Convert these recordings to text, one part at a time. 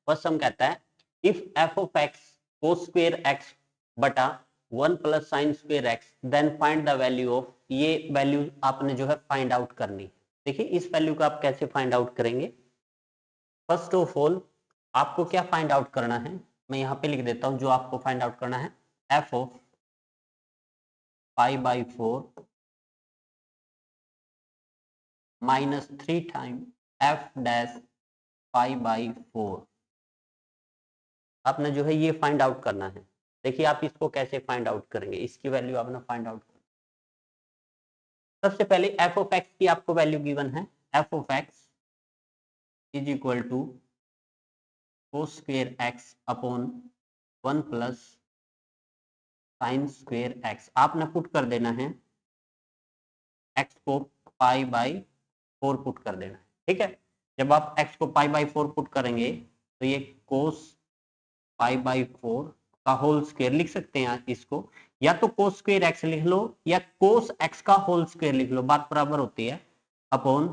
First sum कहता है if F of X cos square X बटा 1 plus sine square X then find the value of, ये value आपने जो है फाइंड आउट करनी। देखिए इस वैल्यू को आप कैसे फाइंड आउट करेंगे। फर्स्ट ऑफ ऑल आपको क्या फाइंड आउट करना है, मैं यहां पे लिख देता हूं जो आपको फाइंड आउट करना है। F of pi by 4 minus 3 time F dash pi by 4, आपने जो है ये फाइंड आउट करना है। देखिए आप इसको कैसे फाइंड आउट करेंगे, इसकी वैल्यू आपने फाइंड आउट करना। सबसे पहले एफ ऑफ एक्स की आपको वैल्यू गिवन है, F of X is equal to cos square X upon 1 plus sine square X. आपने पुट कर देना है एक्स को पाई बाई 4 पुट कर देना है, ठीक है। जब आप एक्स को पाई बाई 4 पुट करेंगे तो ये कोस पाई बाई 4 का होल स्क्वायर लिख सकते हैं इसको, या तो कोस स्क्वायर एक्स लिख लो या कोस एक्स का होल स्क्वायर लिख लो, बात बराबर होती है, upon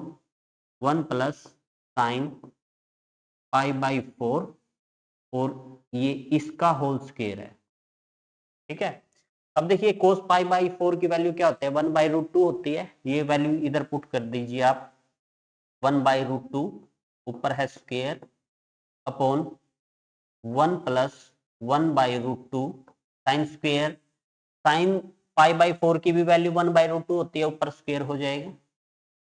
1 plus sine pi by 4 और ये इसका होल स्क्वायर है, ठीक है। अब देखिए कोस पाई बाई 4 की वैल्यू क्या होती है, 1 बाई रूट 2 होती है। ये वैल्यू इधर पुट कर दीजिए आप, 1 बाई रूट 2 ऊपर है square upon 1 plus 1 by root 2 sine square, sine pi by 4 की भी वैल्यू 1 बाई रूट 2 होती है, ऊपर स्क्वायर हो जाएगा।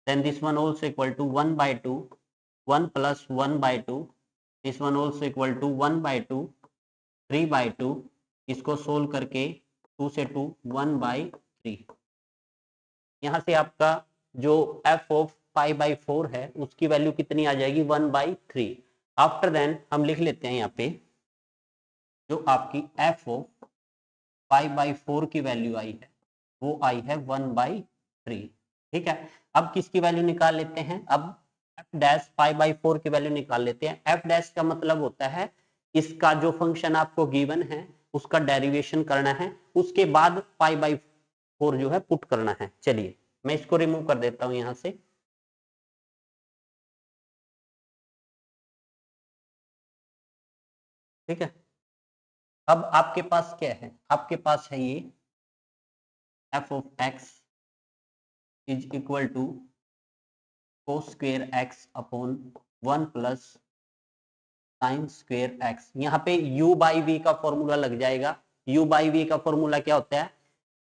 Then this one also equal to 1 by 2, 1 plus 1 by 2, this one also equal to 1 by 2, 3 by 2, इसको सोल्व करके 2 से 2 1 बाई 3। यहां से आपका जो एफ ऑफ पाई बाई 4 है उसकी वैल्यू कितनी आ जाएगी, 1 बाई 3। आफ्टर देन हम लिख लेते हैं यहाँ पे जो आपकी एफ ऑफ पाई बाई 4 की वैल्यू आई है वो आई है 1 बाई 3, ठीक है। अब किसकी वैल्यू निकाल लेते हैं, अब एफ डैश पाई बाई 4 की वैल्यू निकाल लेते हैं। एफ डैश का मतलब होता है इसका जो फंक्शन आपको गिवन है उसका डेरिवेशन करना है, उसके बाद पाई बाई 4 जो है पुट करना है। चलिए मैं इसको रिमूव कर देता हूं यहां से, ठीक है। अब आपके पास क्या है, आपके पास है ये F of X is equal to cos square X upon 1 plus sine square X. यहाँ पे u बाई वी का फॉर्मूला लग जाएगा। u बाई वी का फॉर्मूला क्या होता है,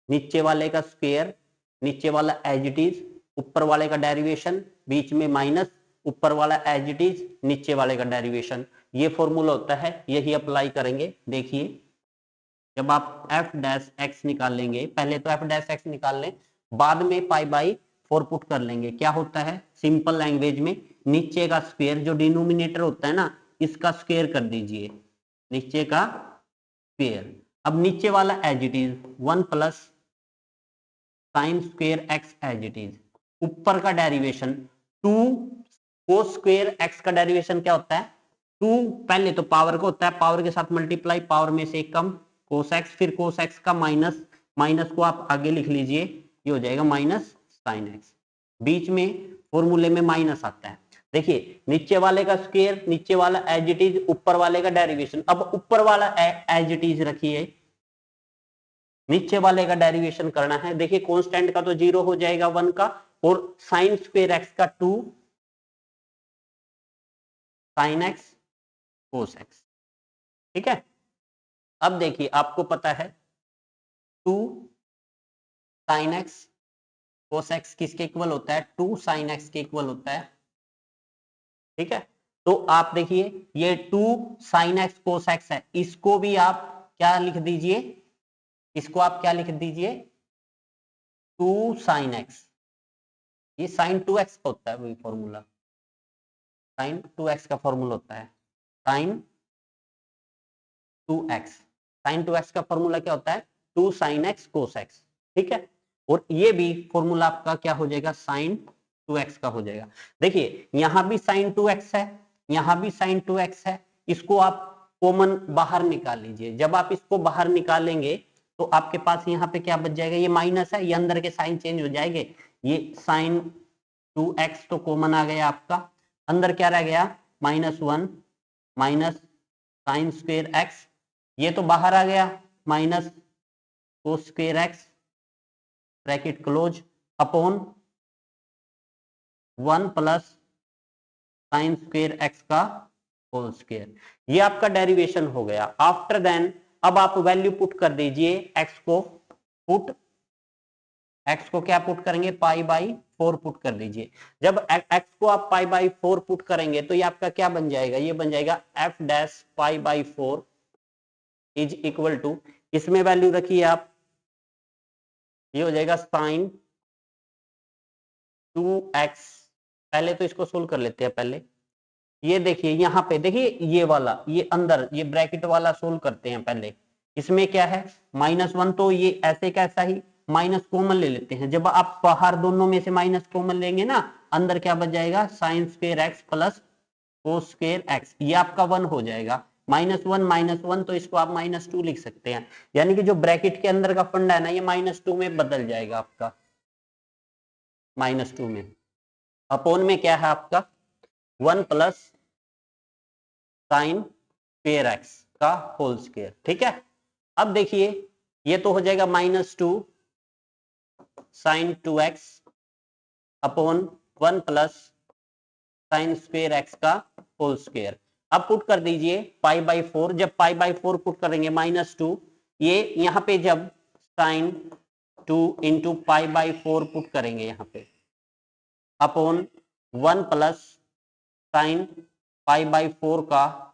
नीचे वाले का स्क्वायर, नीचे वाला एज इट इज, ऊपर वाले का डेरिवेशन, बीच में माइनस, ऊपर वाला एज इट इज, नीचे वाले का डेरिवेशन। ये फॉर्मूला होता है, यही अप्लाई करेंगे। देखिए जब आप एफ डैश एक्स निकाल लेंगे, पहले तो एफ डैश एक्स निकाल लें, बाद में पाई बाई 4 पुट कर लेंगे। क्या होता है सिंपल लैंग्वेज में, नीचे का स्क्वायर जो डिनोमिनेटर होता है ना इसका स्क्वायर कर दीजिए, नीचे का स्क्वायर। अब नीचे वाला as it is 1 plus sine square X as it is, ऊपर का डेरिवेशन 2 कोस स्क्वायर एक्स का डेरिवेशन क्या होता है 2, पहले तो पावर को होता है, पावर के साथ मल्टीप्लाई, पावर में से एक कम कोस एक्स, फिर कोस एक्स का माइनस, माइनस को आप आगे लिख लीजिए, ये हो जाएगा माइनस साइन एक्स, बीच में फॉर्मूले में माइनस आता है। देखिए नीचे वाले का स्क्वायर, नीचे वाला एज इट इज, ऊपर वाले का डेरिवेशन। अब ऊपर वाला एज इट इज रखिए, नीचे वाले का डेरिवेशन करना है। देखिए कांस्टेंट का तो 0 हो जाएगा 1 का, और साइन स्क्वायर एक्स का 2 साइन एक्स कोस एक्स, ठीक है। अब देखिए आपको पता है 2 साइन एक्स कोस एक्स किसके इक्वल होता है, 2 साइन एक्स के इक्वल होता है, ठीक है। तो आप देखिए ये 2 साइन एक्स कोस एक्स है, इसको भी आप क्या लिख दीजिए, इसको आप क्या लिख दीजिए 2 साइन एक्स, ये साइन 2x का होता है वही फॉर्मूला, साइन 2x का फॉर्मूला होता है साइन 2x, साइन 2x का फॉर्मूला क्या होता है 2 साइन एक्स कोस एक्स, ठीक है। और ये भी फॉर्मूला आपका क्या हो जाएगा साइन 2x का हो जाएगा। देखिए यहां भी साइन 2x है, यहां भी साइन 2x है, इसको आप कॉमन बाहर निकाल लीजिए। जब आप इसको बाहर निकालेंगे तो आपके पास यहाँ पे क्या बच जाएगा, ये माइनस है, ये अंदर के साइन चेंज हो जाएंगे, ये साइन 2x तो कॉमन आ गया आपका, अंदर क्या रह गया -1 माइनस साइन स्क्वेयर एक्स, ये तो बाहर आ गया, minus cos square x bracket close upon 1 plus sine square X का होल स्क्वेयर। ये आपका डेरिवेशन हो गया। आफ्टर देन अब आप वैल्यू पुट कर दीजिए, एक्स को क्या पुट करेंगे, पाई बाई 4 पुट कर दीजिए। जब एक्स को आप पाई बाई 4 पुट करेंगे तो ये आपका क्या बन जाएगा, ये बन जाएगा F dash pi by 4 is equal to, इसमें वैल्यू रखिए आप, ये हो जाएगा साइन 2x। पहले तो इसको सोल्व कर लेते हैं पहले। ये देखिए यहां पे देखिए, ये वाला, ये अंदर ये ब्रैकेट वाला सोल्व करते हैं पहले। इसमें क्या है, -1, तो ये ऐसे कैसा ही माइनस कॉमन ले लेते हैं। जब आप बाहर दोनों में से माइनस कॉमन लेंगे ना, अंदर क्या बच जाएगा, sign square x plus cos square x, ये आपका 1 हो जाएगा। -1 तो इसको आप -2 लिख सकते हैं। यानी कि जो ब्रैकेट के अंदर का फंडा है ना, ये -2 में बदल जाएगा आपका, -2 में। अपोन में क्या है आपका 1 प्लस साइन स्क्वेयर एक्स का होल स्क्वेयर। ठीक है, अब देखिए ये तो हो जाएगा -2 sine 2x upon 1 plus sine square X का होल स्क्वेयर। अब पुट कर दीजिए पाई बाई 4, जब पाई बाई 4 पुट करेंगे -2, ये यहाँ पे जब sine 2 into pi by 4 put करेंगे यहाँ पे upon 1 plus sine pi by 4 का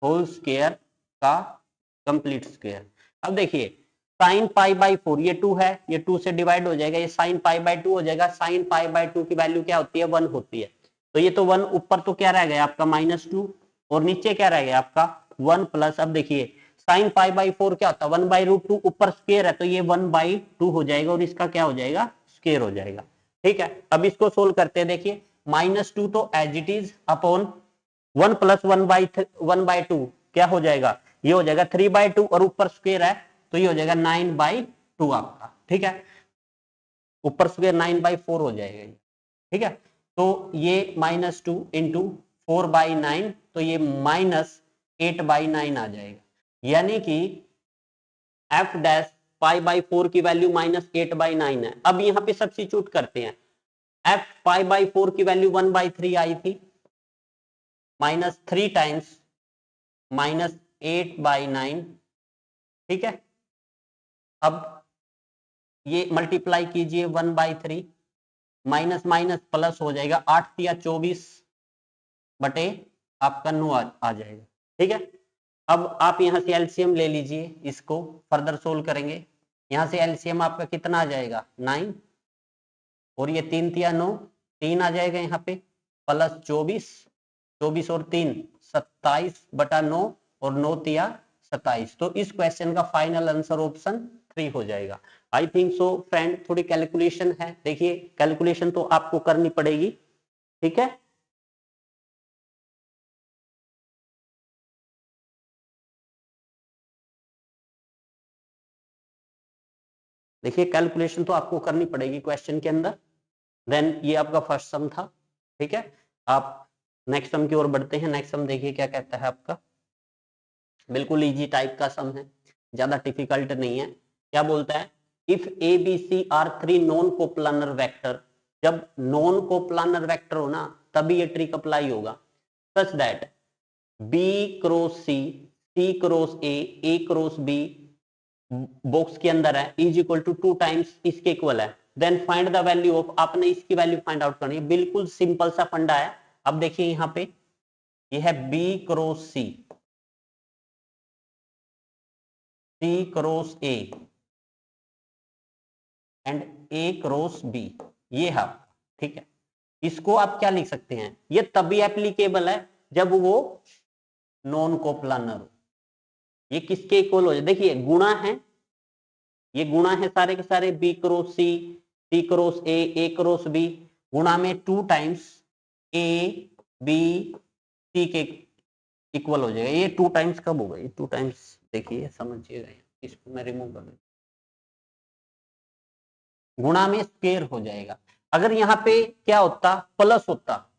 होल स्क्वेयर का कंप्लीट स्क्वेयर। अब देखिए साइन पाई बाई 4, ये 2 है, ये 2 से डिवाइड हो जाएगा, ये साइन पाई बाई 2 हो जाएगा। साइन पाई बाई 2 की वैल्यू क्या होती है, 1 होती है। तो ये तो 1 ऊपर तो क्या रह गया आपका -2, और नीचे क्या रह गया आपका 1 प्लस। अब देखिए साइन पाई बाई 4 क्या होता है, 1/√2, ऊपर स्क्वेयर है तो ये 1/2 हो जाएगा, और इसका क्या हो जाएगा, स्क्वेयर हो जाएगा। ठीक है, अब इसको सोल्व करते हैं। देखिए -2 तो as it is upon 1 plus 1/2 क्या हो जाएगा, ये हो जाएगा 3/2, और ऊपर स्क्वेयर है तो ये हो जाएगा 9/2 आपका। ठीक है, ऊपर स्क्वेयर 9/4 हो जाएगा ये। ठीक है, तो ये -2 इंटू 4/9, तो ये -8/9 आ जाएगा। यानी कि एफ डैश पाई बाई 4 की वैल्यू -8/9 है। अब यहाँ पे सब्स्टिट्यूट करते हैं, एफ पाई बाई 4 की वैल्यू 1/3 आई थी, -3 टाइम्स -8/9। ठीक है, अब ये मल्टीप्लाई कीजिए 1/3, माइनस माइनस प्लस हो जाएगा, 8 या 24 बटे आपका 9 आ जाएगा। ठीक है, अब आप यहां से एलसीएम ले लीजिए, इसको फर्दर सोल्व करेंगे। यहां से एलसीएम आपका कितना आ जाएगा 9, और ये 3 तिया 9, 3 आ जाएगा यहाँ पे, प्लस 24, 24 और 3 27/9, और 9 तिया 27। तो इस क्वेश्चन का फाइनल आंसर ऑप्शन 3 हो जाएगा। आई थिंक सो फ्रेंड, थोड़ी कैलकुलेशन है, देखिए कैलकुलेशन तो आपको करनी पड़ेगी। ठीक है, देखिए कैलकुलेशन तो आपको करनी पड़ेगी क्वेश्चन के अंदर। देन ये आपका फर्स्ट सम था। ठीक है, आप नेक्स्ट सम की ओर बढ़ते हैं। नेक्स्ट सम देखिए क्या कहता है आपका, बिल्कुल इजी टाइप का सम है, ज्यादा डिफिकल्ट नहीं है। क्या बोलता है, if A B C are 3 non coplanar vector, जब नॉन कोप्लानर वेक्टर हो ना तभी ये ट्रिक अप्लाई होगा, such that B cross C cross A cross B box के अंदर है, इज इक्वल टू 2 टाइम्स इसके इक्वल है। Then find the value of, आपने इसकी वैल्यू फाइंड आउट करनी है। बिल्कुल सिंपल सा फंडा है। अब देखिए यहाँ पे ये है B cross C cross A and A cross B, ये है। ठीक है, इसको आप क्या लिख सकते हैं, ये तभी एप्लीकेबल है जब वो नॉन कोप्लानर हो। ये किसके इक्वल हो जाए, देखिए गुणा है, ये गुणा है सारे के सारे, B cross C cross A cross B, गुणा में 2 टाइम्स ए बी सी के इक्वल हो जाएगा। ये 2 टाइम्स कब होगा, ये 2 टाइम्स देखिए समझिएगा, इसको मैं रिमूव कर दूं, गुणा में स्क्वायर हो जाएगा। अगर यहाँ पे क्या होता, प्लस होता,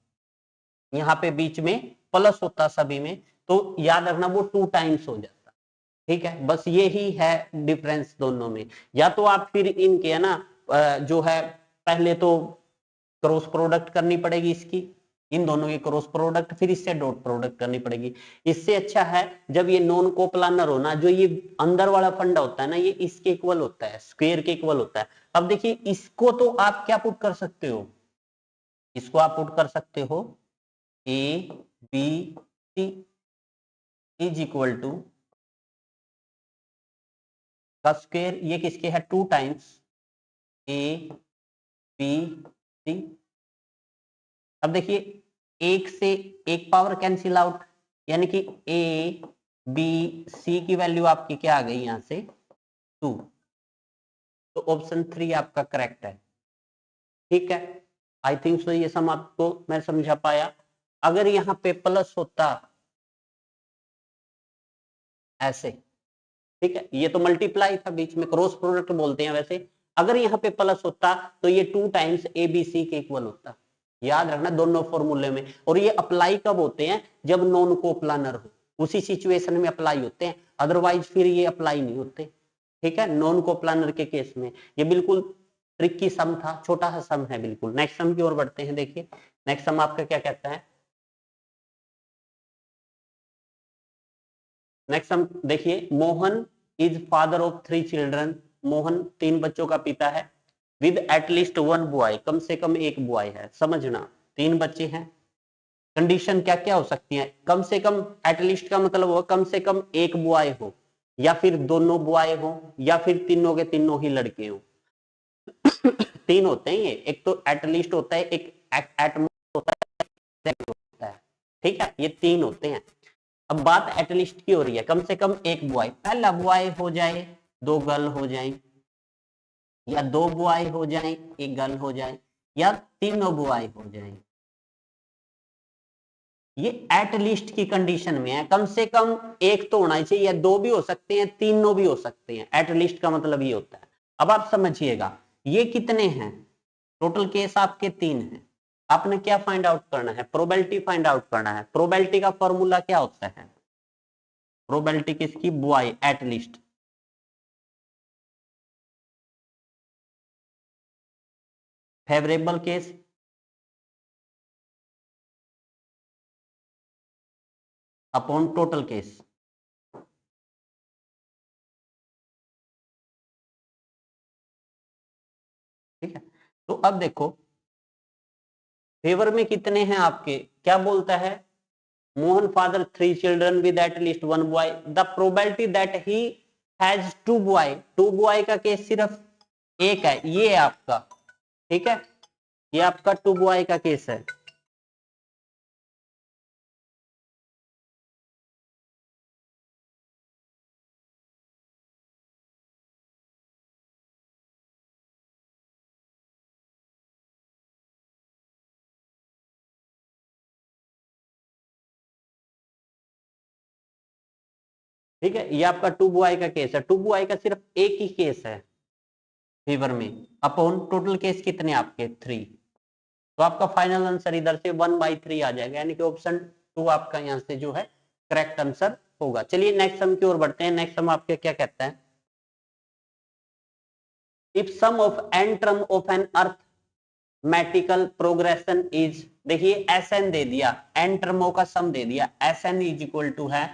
यहाँ पे बीच में प्लस होता सभी में, तो याद रखना वो 2 टाइम्स हो जाता। ठीक है, बस ये ही है डिफरेंस दोनों में। या तो आप फिर इनके है ना जो है पहले तो क्रॉस प्रोडक्ट करनी पड़ेगी इसकी, इन दोनों की क्रॉस प्रोडक्ट, फिर इससे डॉट प्रोडक्ट करनी पड़ेगी। इससे अच्छा है जब ये नॉन कोप्लानर हो ना, जो ये अंदर वाला फंडा होता है ना, ये इसके इक्वल होता है, स्क्वायर के इक्वल होता है। अब देखिए इसको तो आप क्या पुट कर सकते हो, इसको आप पुट कर सकते हो A B C is equal to का स्क्वायर, ये किसके है 2 टाइम्स ए बी सी। अब देखिए एक से एक पावर कैंसिल आउट, यानी कि ए बी सी की वैल्यू आपकी क्या आ गई यहां से 2, तो ऑप्शन 3 आपका करेक्ट है। ठीक है, आई थिंक सो ये सम आपको मैं समझा पाया। अगर यहाँ पे प्लस होता ऐसे, ठीक है, ये तो मल्टीप्लाई था बीच में, क्रॉस प्रोडक्ट बोलते हैं वैसे, अगर यहाँ पे प्लस होता तो ये 2 टाइम्स ए बी सी के इक्वल होता। याद रखना दोनों फॉर्मूले में। और ये अप्लाई कब होते हैं, जब नॉन कोप्लानर हो, उसी सिचुएशन में अप्लाई होते हैं, अदरवाइज फिर ये अप्लाई नहीं होते। ठीक है, नॉन कोप्लानर के केस में ये बिल्कुल ट्रिकी सम था, छोटा सा सम है बिल्कुल। नेक्स्ट सम की ओर बढ़ते हैं। देखिए नेक्स्ट सम आपका क्या कहता है। नेक्स्ट सम देखिए, Mohan is father of 3 children, Mohan 3 बच्चों का पिता है, विद एटलीस्ट 1 बॉय, कम से कम एक बॉय है। समझना 3 बच्चे हैं, कंडीशन क्या क्या हो सकती है, कम से कम, एटलीस्ट का मतलब हो कम से कम एक बॉय हो, या फिर दोनों बॉय हो, या फिर तीनों के तीनों ही लड़के हो। 3 होते हैं ये, एक तो एटलीस्ट होता है, एक एटमोस्ट होता है। ठीक है, ये 3 होते हैं। अब बात एटलीस्ट की हो रही है, कम से कम एक बॉय, पहला बॉय हो जाए 2 गर्ल हो जाए, या 2 बॉय हो जाए 1 गर्ल हो जाए, या तीनों बॉय हो जाए। ये एटलीस्ट की कंडीशन में है, कम से कम एक तो होना चाहिए, या 2 भी हो सकते हैं, तीनों भी हो सकते हैं। एटलीस्ट का मतलब ये होता है। अब आप समझिएगा ये कितने हैं, टोटल केस आपके 3 हैं। आपने क्या फाइंड आउट करना है, प्रोबेबिलिटी फाइंड आउट करना है। प्रोबेबिलिटी का फॉर्मूला क्या होता है, प्रोबेबिलिटी किसकी, boy at least, favourable case upon total case. ठीक है, तो अब देखो फेवर में कितने हैं आपके, क्या बोलता है, Mohan father 3 children with at least 1 boy, the probability that he has 2 boy, 2 boy का केस सिर्फ एक है, ये है आपका। ठीक है, ये आपका 2 बॉय का केस है। ठीक है, ये आपका 2 बॉय का केस है, 2 बॉय का सिर्फ एक ही केस है फेवर में, अपॉन टोटल केस कितने आपके 3। तो आपका फाइनल आंसर इधर से 1/3 आ जाएगा, यानी कि ऑप्शन 2 आपका यहां से जो है करेक्ट आंसर होगा। चलिए नेक्स्ट सम की ओर बढ़ते हैं। नेक्स्ट सम आपके क्या कहता है, if sum of n term of an arithmetical progression is, देखिए Sn दे दिया, n टर्मों का सम दे दिया, Sn इज इक्वल टू है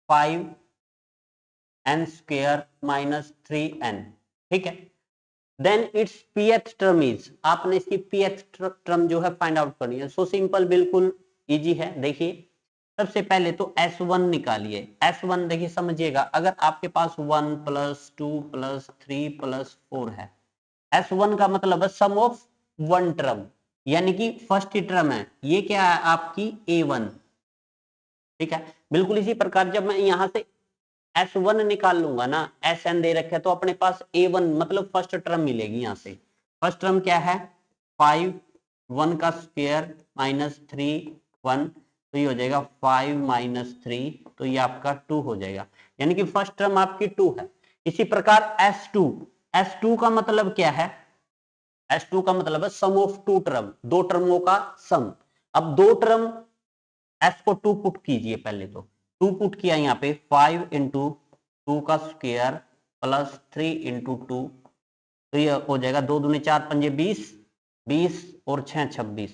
5n स्क्वायर माइनस 3n। ठीक है, then it's pth term is, आपने इसकी pth टर्म जो है फाइंड आउट करनी है। सो सिंपल, बिल्कुल इजी है। देखिए सबसे पहले तो S1 निकालिए। S1 देखिए समझिएगा, अगर आपके पास 1 प्लस 2 प्लस 3 प्लस 4 है, S1 का मतलब है सम ऑफ 1 टर्म, यानी कि फर्स्ट टर्म है, ये क्या है आपकी A1। ठीक है, बिल्कुल इसी प्रकार जब मैं यहां से S1 निकाल लूंगा ना, Sn दे रखे तो अपने पास A1 मतलब फर्स्ट टर्म मिलेगी। यहां से फर्स्ट टर्म क्या है 5, 1 का स्क्वायर माइनस 3 1, तो ये हो जाएगा 5 माइनस 3, तो ये आपका 2 हो जाएगा, यानी कि फर्स्ट टर्म आपकी 2 है। इसी प्रकार S2, S2 का मतलब क्या है, S2 का मतलब है सम ऑफ 2 टर्म, 2 टर्मों का सम। अब 2 टर्म, S को 2 पुट कीजिए पहले तो, 2 पुट किया यहाँ पे 5 इंटू 2 का स्क्वायर प्लस 3 इंटू 2, तो ये हो जाएगा 2 दूनी 4 पंजे 20, 20 और 6 26,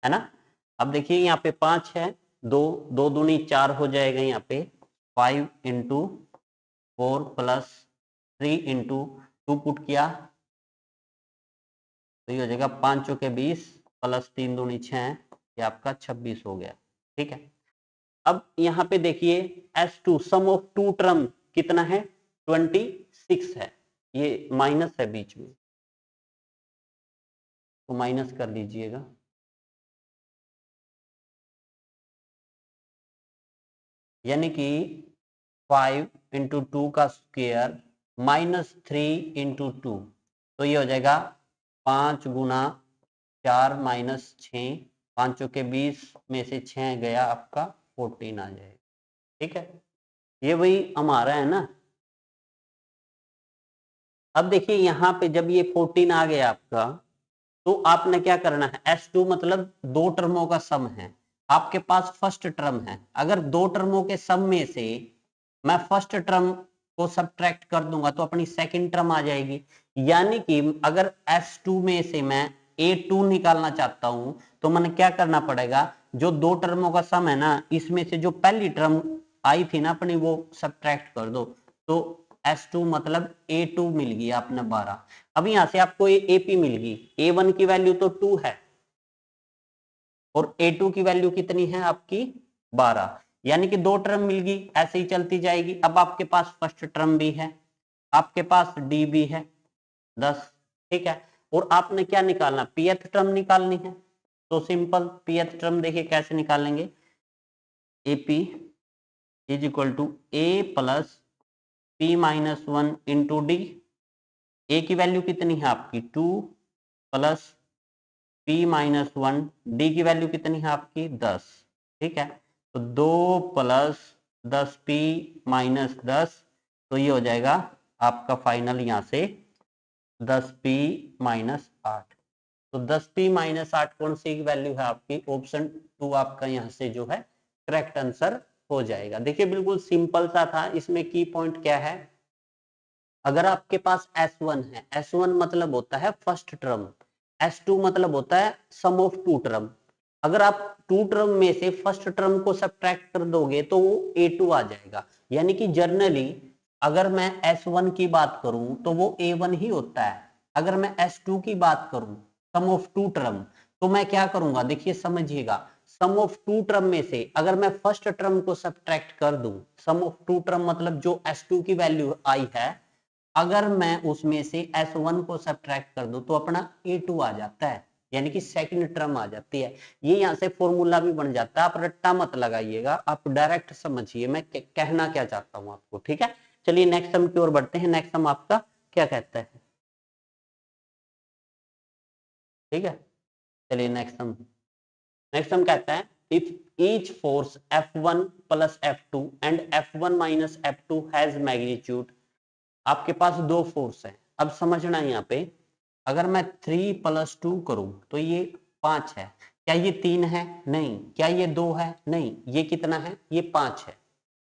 है ना। अब देखिए यहाँ पे 5 है, 2 दूनी 4 हो जाएगा यहाँ पे 5 इंटू 4 प्लस 3 इंटू 2 पुट किया तो ये हो जाएगा 5 चौके 20 प्लस 3 दूनी 6, ये आपका 26 हो गया। ठीक है, अब यहाँ पे देखिए S2 some of to term कितना है 26 है, ये माइनस है बीच में तो माइनस कर दीजिएगा। यानी कि 5 इंटू 2 का स्क्वायर माइनस 3 इंटू 2, तो ये हो जाएगा 5 गुना 4 माइनस 6, 5 के 20 में से 6 गया आपका 14 आ जाएगा। ठीक है, ये वही हमारा है ना। अब देखिए यहाँ पे जब ये 14 आ गया आपका तो आपने क्या करना है, S2 मतलब दो टर्मों का सम है, आपके पास फर्स्ट टर्म है, अगर दो टर्मों के सम में से मैं फर्स्ट टर्म को सब्ट्रैक्ट कर दूंगा तो अपनी सेकंड टर्म आ जाएगी। यानी कि अगर S2 में से मैं A2 निकालना चाहता हूं तो मैंने क्या करना पड़ेगा, जो दो टर्मों का सम है ना, इसमें से जो पहली टर्म आई थी ना अपनी वो सब्ट्रैक्ट कर दो, तो S2 मतलब A2 मिल गई आपने 12। अब यहां से आपको AP मिल गई, A1 की वैल्यू तो 2 है और A2 की वैल्यू कितनी है आपकी 12, यानी कि दो टर्म मिल गई, ऐसे ही चलती जाएगी। अब आपके पास फर्स्ट टर्म भी है, आपके पास D भी है 10। ठीक है, और आपने क्या निकालना, pth टर्म निकालनी है, तो सिंपल pth टर्म देखिए कैसे निकालेंगे, AP is equal to A plus P minus 1 into d. A की वैल्यू कितनी है आपकी 2 प्लस P माइनस 1, डी की वैल्यू कितनी है आपकी 10। ठीक है, तो 2 प्लस 10P माइनस 10, तो ये हो जाएगा आपका फाइनल यहाँ से 10P माइनस 8। तो 10P माइनस 8 कौन सी वैल्यू है आपकी, ऑप्शन 2 आपका यहाँ से जो है करेक्ट आंसर हो जाएगा। देखिए बिल्कुल सिंपल सा था, इसमें की पॉइंट क्या है, अगर आपके पास S1 है, S1 मतलब होता है फर्स्ट टर्म, S2 मतलब होता है सम ऑफ टू टर्म। अगर आप टू टर्म में से फर्स्ट टर्म को सब्ट्रैक्ट कर दोगे तो वो A2 आ जाएगा। यानी कि जनरली अगर मैं S1 की बात करूं तो वो A1 ही होता है, अगर मैं S2 की बात करूं सम ऑफ टू टर्म तो मैं क्या करूंगा, देखिए समझिएगा, सम ऑफ टू टर्म में से अगर मैं फर्स्ट टर्म को सब्ट्रैक्ट कर दूं, सम ऑफ टू टर्म मतलब जो S2 की वैल्यू आई है, अगर मैं उसमें से S1 को सब्ट्रैक्ट कर दूं तो अपना A2 आ जाता है, यानी कि सेकंड टर्म आ जाती है। ये यहाँ से फॉर्मूला भी बन जाता है, आप रट्टा मत लगाइएगा, आप डायरेक्ट समझिए मैं कहना क्या चाहता हूँ आपको। ठीक है, चलिए नेक्स्ट सम की ओर बढ़ते हैं। नेक्स्ट सम आपका क्या कहता है, ठीक है, चलिए नेक्स्ट सम कहता है if each force F1 plus F2 and F1 minus F2 has magnitude, आपके पास दो फोर्स है। अब समझना यहाँ पे, अगर मैं 3 प्लस 2 करूं तो ये 5 है, क्या ये 3 है, नहीं, क्या ये 2 है, नहीं, ये कितना है, ये 5 है।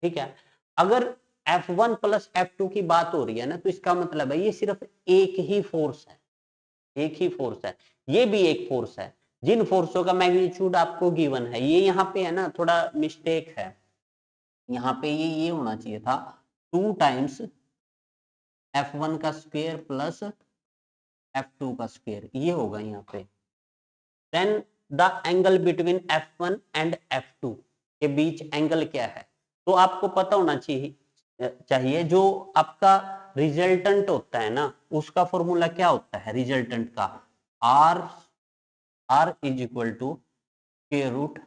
ठीक है, अगर F1 प्लस F2 की बात हो रही है ना, तो इसका मतलब है ये सिर्फ एक ही फोर्स है, एक ही फोर्स है, ये भी एक फोर्स है। जिन फोर्सों का मैग्नीट्यूड आपको गिवन है, ये यहाँ पे है ना थोड़ा मिस्टेक है, यहाँ पे ये होना चाहिए था 2 टाइम्स F1 का स्क्वायर प्लस F2 का स्क्वायर, ये होगा यहाँ पे। Then the angle between F1 and F2 के बीच एंगल क्या है, तो आपको पता होना चाहिए जो आपका रिजल्टेंट होता है ना, उसका फॉर्मूला क्या होता है रिजल्टेंट का, R इज इक्वल टू के रूट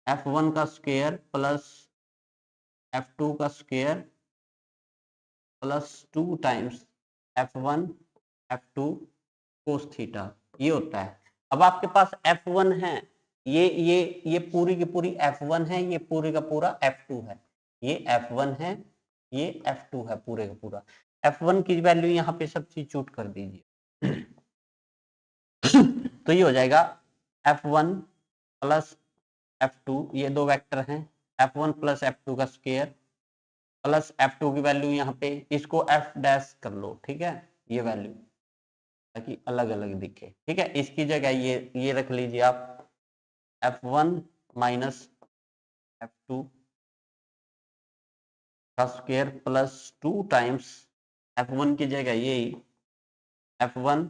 F1 का स्क्वायर प्लस F2 का square plus 2 times F1 F2 cos theta, ये होता है। अब आपके पास F1 है, ये पूरी की पूरी F1 है, ये पूरी का पूरा F2 है, ये F1 है, ये F2 है पूरे का पूरा। F1 की वैल्यू यहाँ पे सब्स्टिट्यूट कर दीजिए तो ये हो जाएगा F1 प्लस F2, ये दो वेक्टर हैं, F1 प्लस F2 का स्क्वायर प्लस F2 की वैल्यू यहाँ पे, इसको F डैश कर लो, ठीक है, ये वैल्यू ताकि अलग अलग दिखे, ठीक है। इसकी जगह ये रख लीजिए आप F1 माइनस F2 का स्क्वायर प्लस 2 टाइम्स F1 की जगह यही F1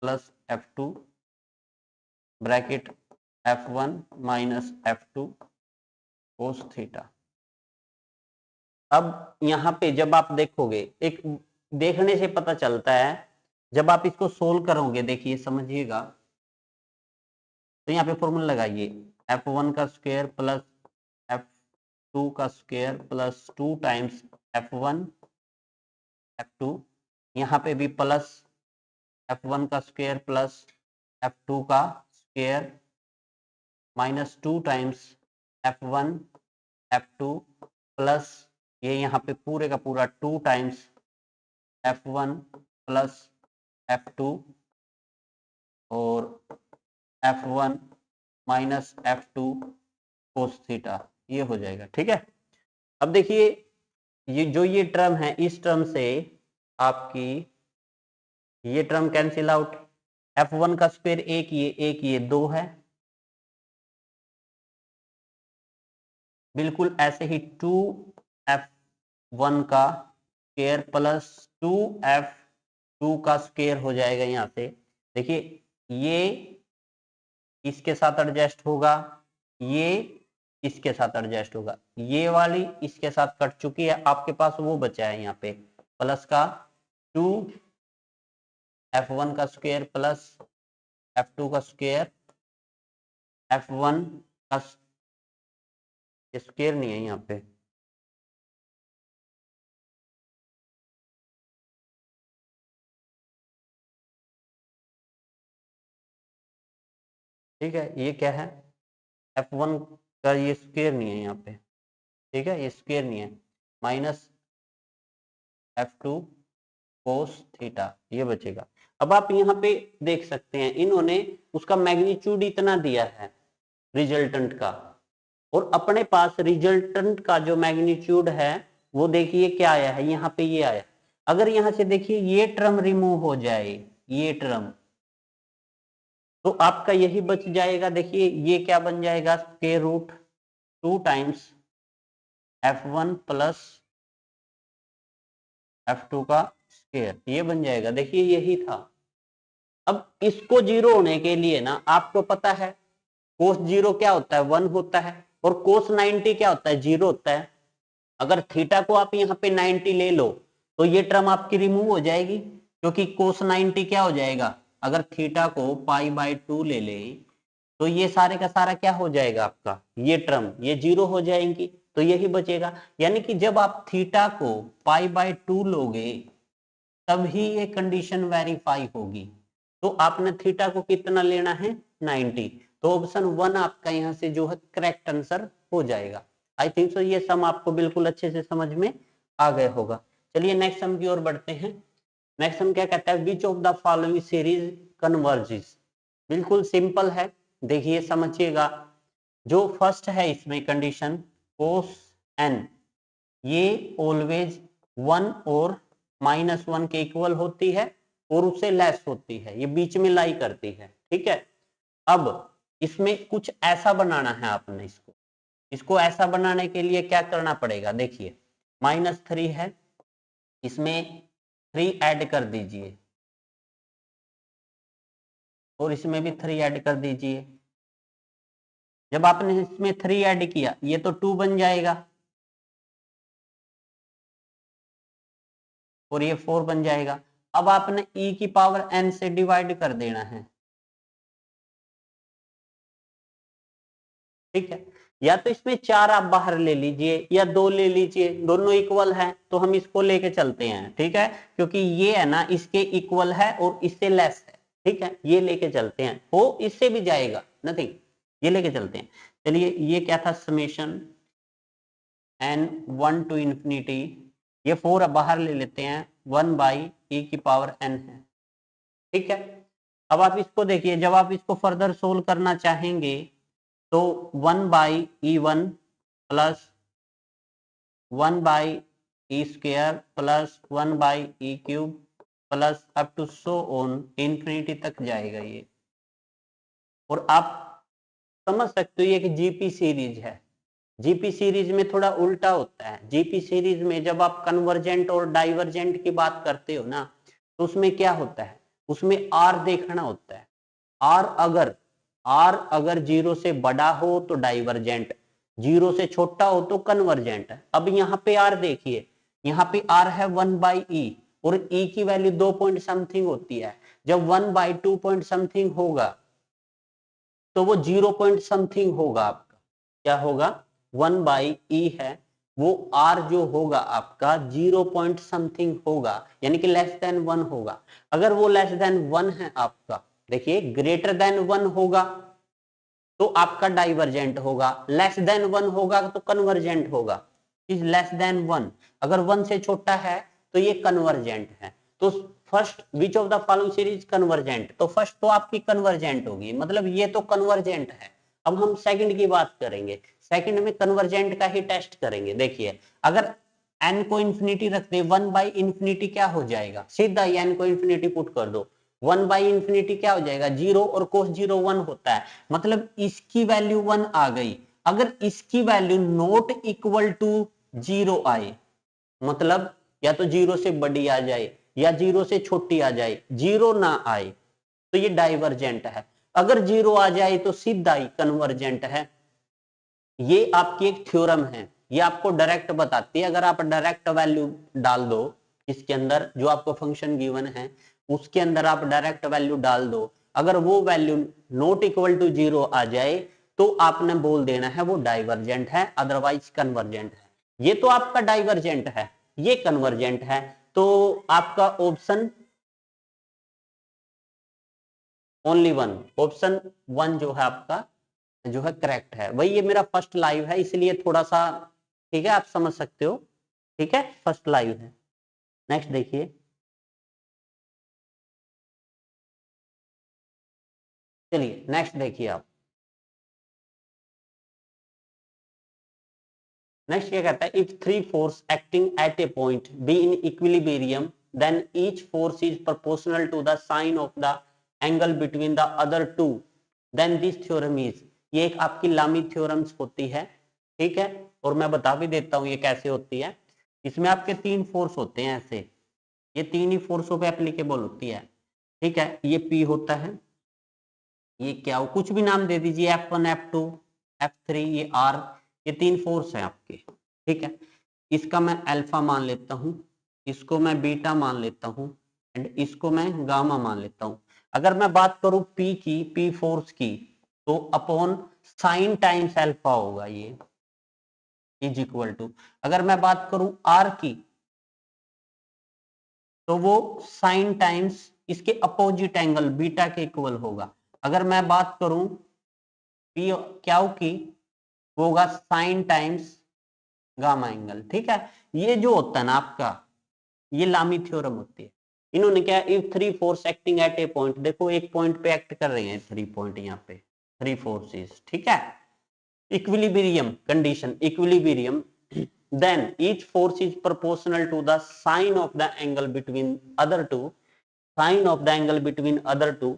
plus F2 bracket F1 minus F2 cos theta. अब यहाँ पे जब आप देखोगे, एक देखने से पता चलता है, जब आप इसको सोल्व करोगे, देखिए समझिएगा, तो यहाँ पे फॉर्मूला लगाइए F1 का स्क्वायर प्लस F2 का square plus 2 times F1 F2, यहाँ पे भी प्लस F1 का स्क्वायर प्लस F2 का square minus 2 times F1 F2 plus ये यहाँ पे पूरे का पूरा 2 टाइम्स F1 प्लस F2 और F1 minus F2 cos theta, ये हो जाएगा, ठीक है। अब देखिए ये टर्म है, इस टर्म से आपकी ये टर्म कैंसिल आउट, F1 का स्क्वायर एक ये 2 है, बिल्कुल ऐसे ही 2F1 का स्क्वायर प्लस 2F2 का स्क्वायर हो जाएगा। यहाँ से देखिए ये इसके साथ एडजस्ट होगा, ये इसके साथ एडजस्ट होगा, ये वाली इसके साथ कट चुकी है, आपके पास वो बचा है यहाँ पे प्लस का 2F1 का स्क्वायर प्लस F2 का स्क्वायर, F1 का स्क्वायर नहीं है यहाँ पे, ठीक है। ये क्या है, F1 का ये स्क्वायर नहीं है यहाँ पे, ठीक है, ये स्क्वायर नहीं है, माइनस F2 कोस थीटा, ये बचेगा। अब आप यहाँ पे देख सकते हैं, इन्होंने उसका मैग्नीट्यूड इतना दिया है रिजल्टेंट का, और अपने पास रिजल्टेंट का जो मैग्नीट्यूड है वो देखिए क्या आया है, यहाँ पे ये आया। अगर यहाँ से देखिए ये टर्म रिमूव हो जाए, ये टर्म, तो आपका यही बच जाएगा। देखिए ये क्या बन जाएगा, square root 2 times F1 plus F2 का स्क्वायर, ये बन जाएगा। देखिए यही था। अब इसको जीरो होने के लिए ना, आपको पता है कोस जीरो क्या होता है, 1 होता है, और कोस 90 क्या होता है, 0 होता है। अगर थीटा को आप यहाँ पे 90 ले लो तो ये टर्म आपकी रिमूव हो जाएगी, क्योंकि कोस 90 क्या हो जाएगा, अगर थीटा को π/2 ले ले तो ये सारे का सारा क्या हो जाएगा आपका, ये टर्म ये 0 हो जाएंगी, तो यही बचेगा। यानी कि जब आप थीटा को π/2 लोगे तभी ये कंडीशन वेरीफाई होगी। तो आपने थीटा को कितना लेना है, 90, तो ऑप्शन 1 आपका यहाँ से जो है करेक्ट आंसर हो जाएगा। आई थिंक सो ये सम आपको बिल्कुल अच्छे से समझ में आ गया होगा। चलिए नेक्स्ट सम की ओर बढ़ते हैं। नेक्स्ट सम क्या कहता है, which of the following series converges. बिल्कुल सिंपल है, देखिए समझिएगा। जो फर्स्ट है इसमें कंडीशन कोस n, ये ऑलवेज 1 और -1 के इक्वल होती है और उससे लेस होती है, ये बीच में लाई करती है, ठीक है। अब इसमें कुछ ऐसा बनाना है आपने, इसको ऐसा बनाने के लिए क्या करना पड़ेगा, देखिए -3 है, इसमें 3 ऐड कर दीजिए और इसमें भी 3 ऐड कर दीजिए। जब आपने इसमें 3 ऐड किया ये तो 2 बन जाएगा और ये 4 बन जाएगा। अब आपने e की पावर n से डिवाइड कर देना है, ठीक है। या तो इसमें 4 आप बाहर ले लीजिए या 2 ले लीजिए, दोनों इक्वल है तो हम इसको लेके चलते हैं, ठीक है, क्योंकि ये है ना इसके इक्वल है और इससे लेस है, ठीक है, ये लेके चलते हैं, हो इससे भी जाएगा नथिंग, ये लेके चलते हैं। चलिए ये क्या था, समेशन n 1 to इंफिनिटी, ये 4 अब बाहर ले लेते हैं, 1/e की पावर n है, ठीक है। अब आप इसको देखिए, जब आप इसको फर्दर सोल्व करना चाहेंगे तो 1/E1 plus 1/E² plus 1/E³ plus up to so on infinity तक जाएगा ये। और आप समझ सकते हो ये कि जीपी सीरीज है। जीपी सीरीज में थोड़ा उल्टा होता है। जीपी सीरीज में जब आप कन्वर्जेंट और डाइवर्जेंट की बात करते हो ना, तो उसमें क्या होता है, उसमें आर देखना होता है। आर अगर 0 से बड़ा हो तो डाइवर्जेंट, 0 से छोटा हो तो कन्वर्जेंट। अब यहाँ पे आर देखिए, यहाँ पे आर है 1/E और E की वैल्यू 2 पॉइंट समथिंग होती है। जब 1/2 पॉइंट समथिंग होगा तो वो 0 पॉइंट समथिंग होगा आपका। क्या होगा, 1/E है, वो R जो होगा आपका 0 पॉइंट समथिंग होगा, यानी कि लेस देन 1 होगा। अगर वो लेस देन 1 है आपका, देखिए ग्रेटर देन 1 होगा तो आपका डाइवर्जेंट होगा, लेस देन 1 होगा तो कन्वर्जेंट होगा। इज लेस देन 1, अगर 1 से छोटा है तो ये कन्वर्जेंट है। तो first which of the following series convergent, तो फर्स्ट तो आपकी कन्वर्जेंट होगी, मतलब ये तो कन्वर्जेंट है। अब हम सेकंड की बात करेंगे, सेकंड में कन्वर्जेंट का ही टेस्ट करेंगे। देखिए अगर n को इंफिनिटी रख दे, 1/इंफिनिटी क्या हो जाएगा, सीधा n को इंफिनिटी पुट कर दो, 1/इंफिनिटी क्या हो जाएगा 0 और cos 0 1 होता है, मतलब इसकी वैल्यू 1 आ गई। अगर इसकी वैल्यू नॉट इक्वल टू 0 आए, मतलब या तो 0 से बड़ी आ जाए या 0 से छोटी आ जाए, 0 ना आए तो ये डाइवर्जेंट है। अगर 0 आ जाए तो सीधा ही कन्वर्जेंट है। ये आपकी एक थ्योरम है, ये आपको डायरेक्ट बताती है। अगर आप डायरेक्ट वैल्यू डाल दो इसके अंदर, जो आपको फंक्शन गिवन है उसके अंदर आप डायरेक्ट वैल्यू डाल दो, अगर वो वैल्यू नॉट इक्वल टू 0 आ जाए तो आपने बोल देना है वो डाइवर्जेंट है, अदरवाइज कन्वर्जेंट है। ये तो आपका डाइवर्जेंट है, ये कन्वर्जेंट है। तो आपका ऑप्शन ओनली वन, ऑप्शन 1 जो है आपका जो है करेक्ट है। वही ये मेरा फर्स्ट लाइव है इसलिए थोड़ा सा, ठीक है, आप समझ सकते हो। ठीक है, फर्स्ट लाइव है। नेक्स्ट देखिए, चलिए नेक्स्ट देखिए आप। नेक्स्ट क्या कहता है, if three force acting at a point be in equilibrium then each force is proportional to the sine of the angle between the other two, then this theorem is. ये एक आपकी लामी theorems होती है, ठीक है, और मैं बता भी देता हूं ये कैसे होती है। इसमें आपके 3 फोर्स होते हैं ऐसे, ये 3 ही फोर्सों पे एप्लीकेबल होती है। ठीक है, ये P होता है, ये क्या हो, कुछ भी नाम दे दीजिए, F1 F2 F3, ये R, ये 3 फोर्स है आपके। ठीक है, इसका मैं अल्फा मान लेता हूं, इसको मैं बीटा मान लेता हूं एंड इसको मैं गामा मान लेता हूं। अगर मैं बात करूं P की, P फोर्स की, तो अपॉन साइन टाइम्स अल्फा होगा ये, इज इक्वल टू। अगर मैं बात करूं R की, तो वो साइन टाइम्स इसके अपोजिट एंगल बीटा के इक्वल होगा। अगर मैं बात करूं पी क्यू की, वो होगा साइन टाइम्स गामा एंगल। ठीक है, ये जो होता है ना आपका, ये लामी थ्योरम होती है। इन्होंने क्या, if three force acting at a point, देखो एक पॉइंट पे एक्ट कर रहे हैं 3 पॉइंट, यहाँ पे 3 फोर्सेस, ठीक है, equilibrium condition, equilibrium, then each force is proportional to the sine of the angle between other two, sine of the angle between other two।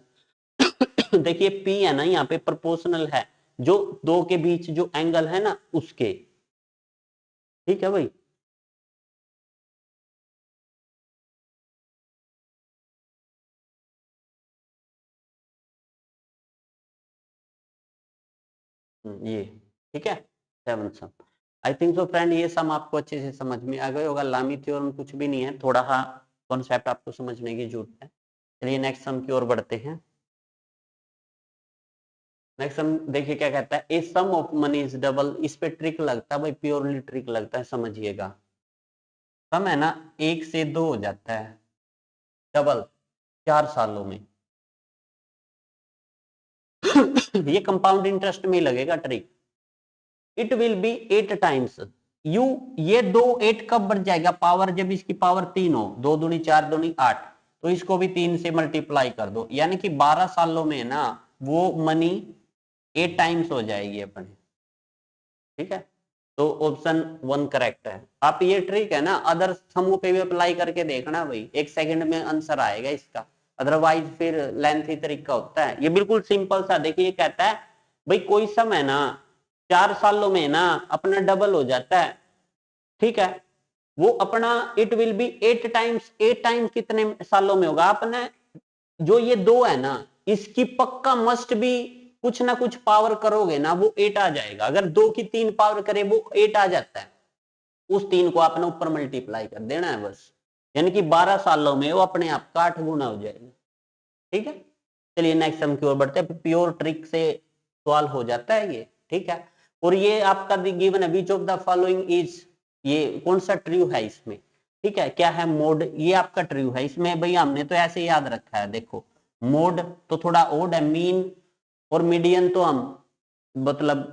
देखिए P है ना यहाँ पे प्रोपोर्शनल है, जो दो के बीच जो एंगल है ना उसके। ठीक है भाई, ये ठीक है, 7 सम। आई थिंक सो फ्रेंड, ये सम आपको अच्छे से समझ में आ गए होगा। लामी थ्योरम कुछ भी नहीं है, थोड़ा सा कॉन्सेप्ट आपको समझने की जरूरत है। चलिए नेक्स्ट सम की ओर बढ़ते हैं। नेक्स्ट सम देखिए क्या कहता है, ए सम ऑफ मनी इज डबल। इस पे ट्रिक लगता है भाई, प्योरली ट्रिक लगता है, समझिएगा। सम है ना 1 से 2 हो जाता है डबल 4 सालों में। ये कंपाउंड इंटरेस्ट में लगेगा trick. It will be 8 times you, ये 2 8 कब बढ़ जाएगा पावर, जब इसकी पावर 3 हो, 2 दूनी 4 दूनी 8, तो इसको भी 3 से मल्टीप्लाई कर दो, यानी कि 12 सालों में ना वो मनी 8 टाइम्स हो जाएगी अपने, ठीक है। तो ऑप्शन 1 करेक्ट है। आप ये ट्रिक है ना अदर समूह पे भी अप्लाई करके देखना भाई, 1 सेकंड में आंसर आएगा इसका, अदरवाइज फिर लेंथी तरीका होता है। ये बिल्कुल सिंपल सा, देखिए ये कहता है भाई कोई सम है ना 4 सालों में ना अपना डबल हो जाता है, ठीक है, वो अपना it will be 8 times, 8 times कितने सालों में होगा अपने, जो ये 2 है ना इसकी पक्का मस्ट भी कुछ ना कुछ पावर करोगे ना वो 8 आ जाएगा। अगर 2 की 3 पावर करे वो 8 आ जाता है, उस 3 को आपने ऊपर मल्टीप्लाई कर देना है बस, यानी कि 12 सालों में वो अपने आप का 8 गुना हो जाएगा, ठीक है। चलिए नेक्स्ट हम की ओर बढ़ते हैं, प्योर ट्रिक से सवाल हो जाता है ये, ठीक है। और ये आपका गिवन है which of the following is, ये कौन सा ट्रू है इसमें, ठीक है, क्या है मोड, ये आपका ट्रू है। इसमें भाई हमने तो ऐसे याद रखा है, देखो मोड तो थोड़ा ओड है, मीन और मीडियन तो हम मतलब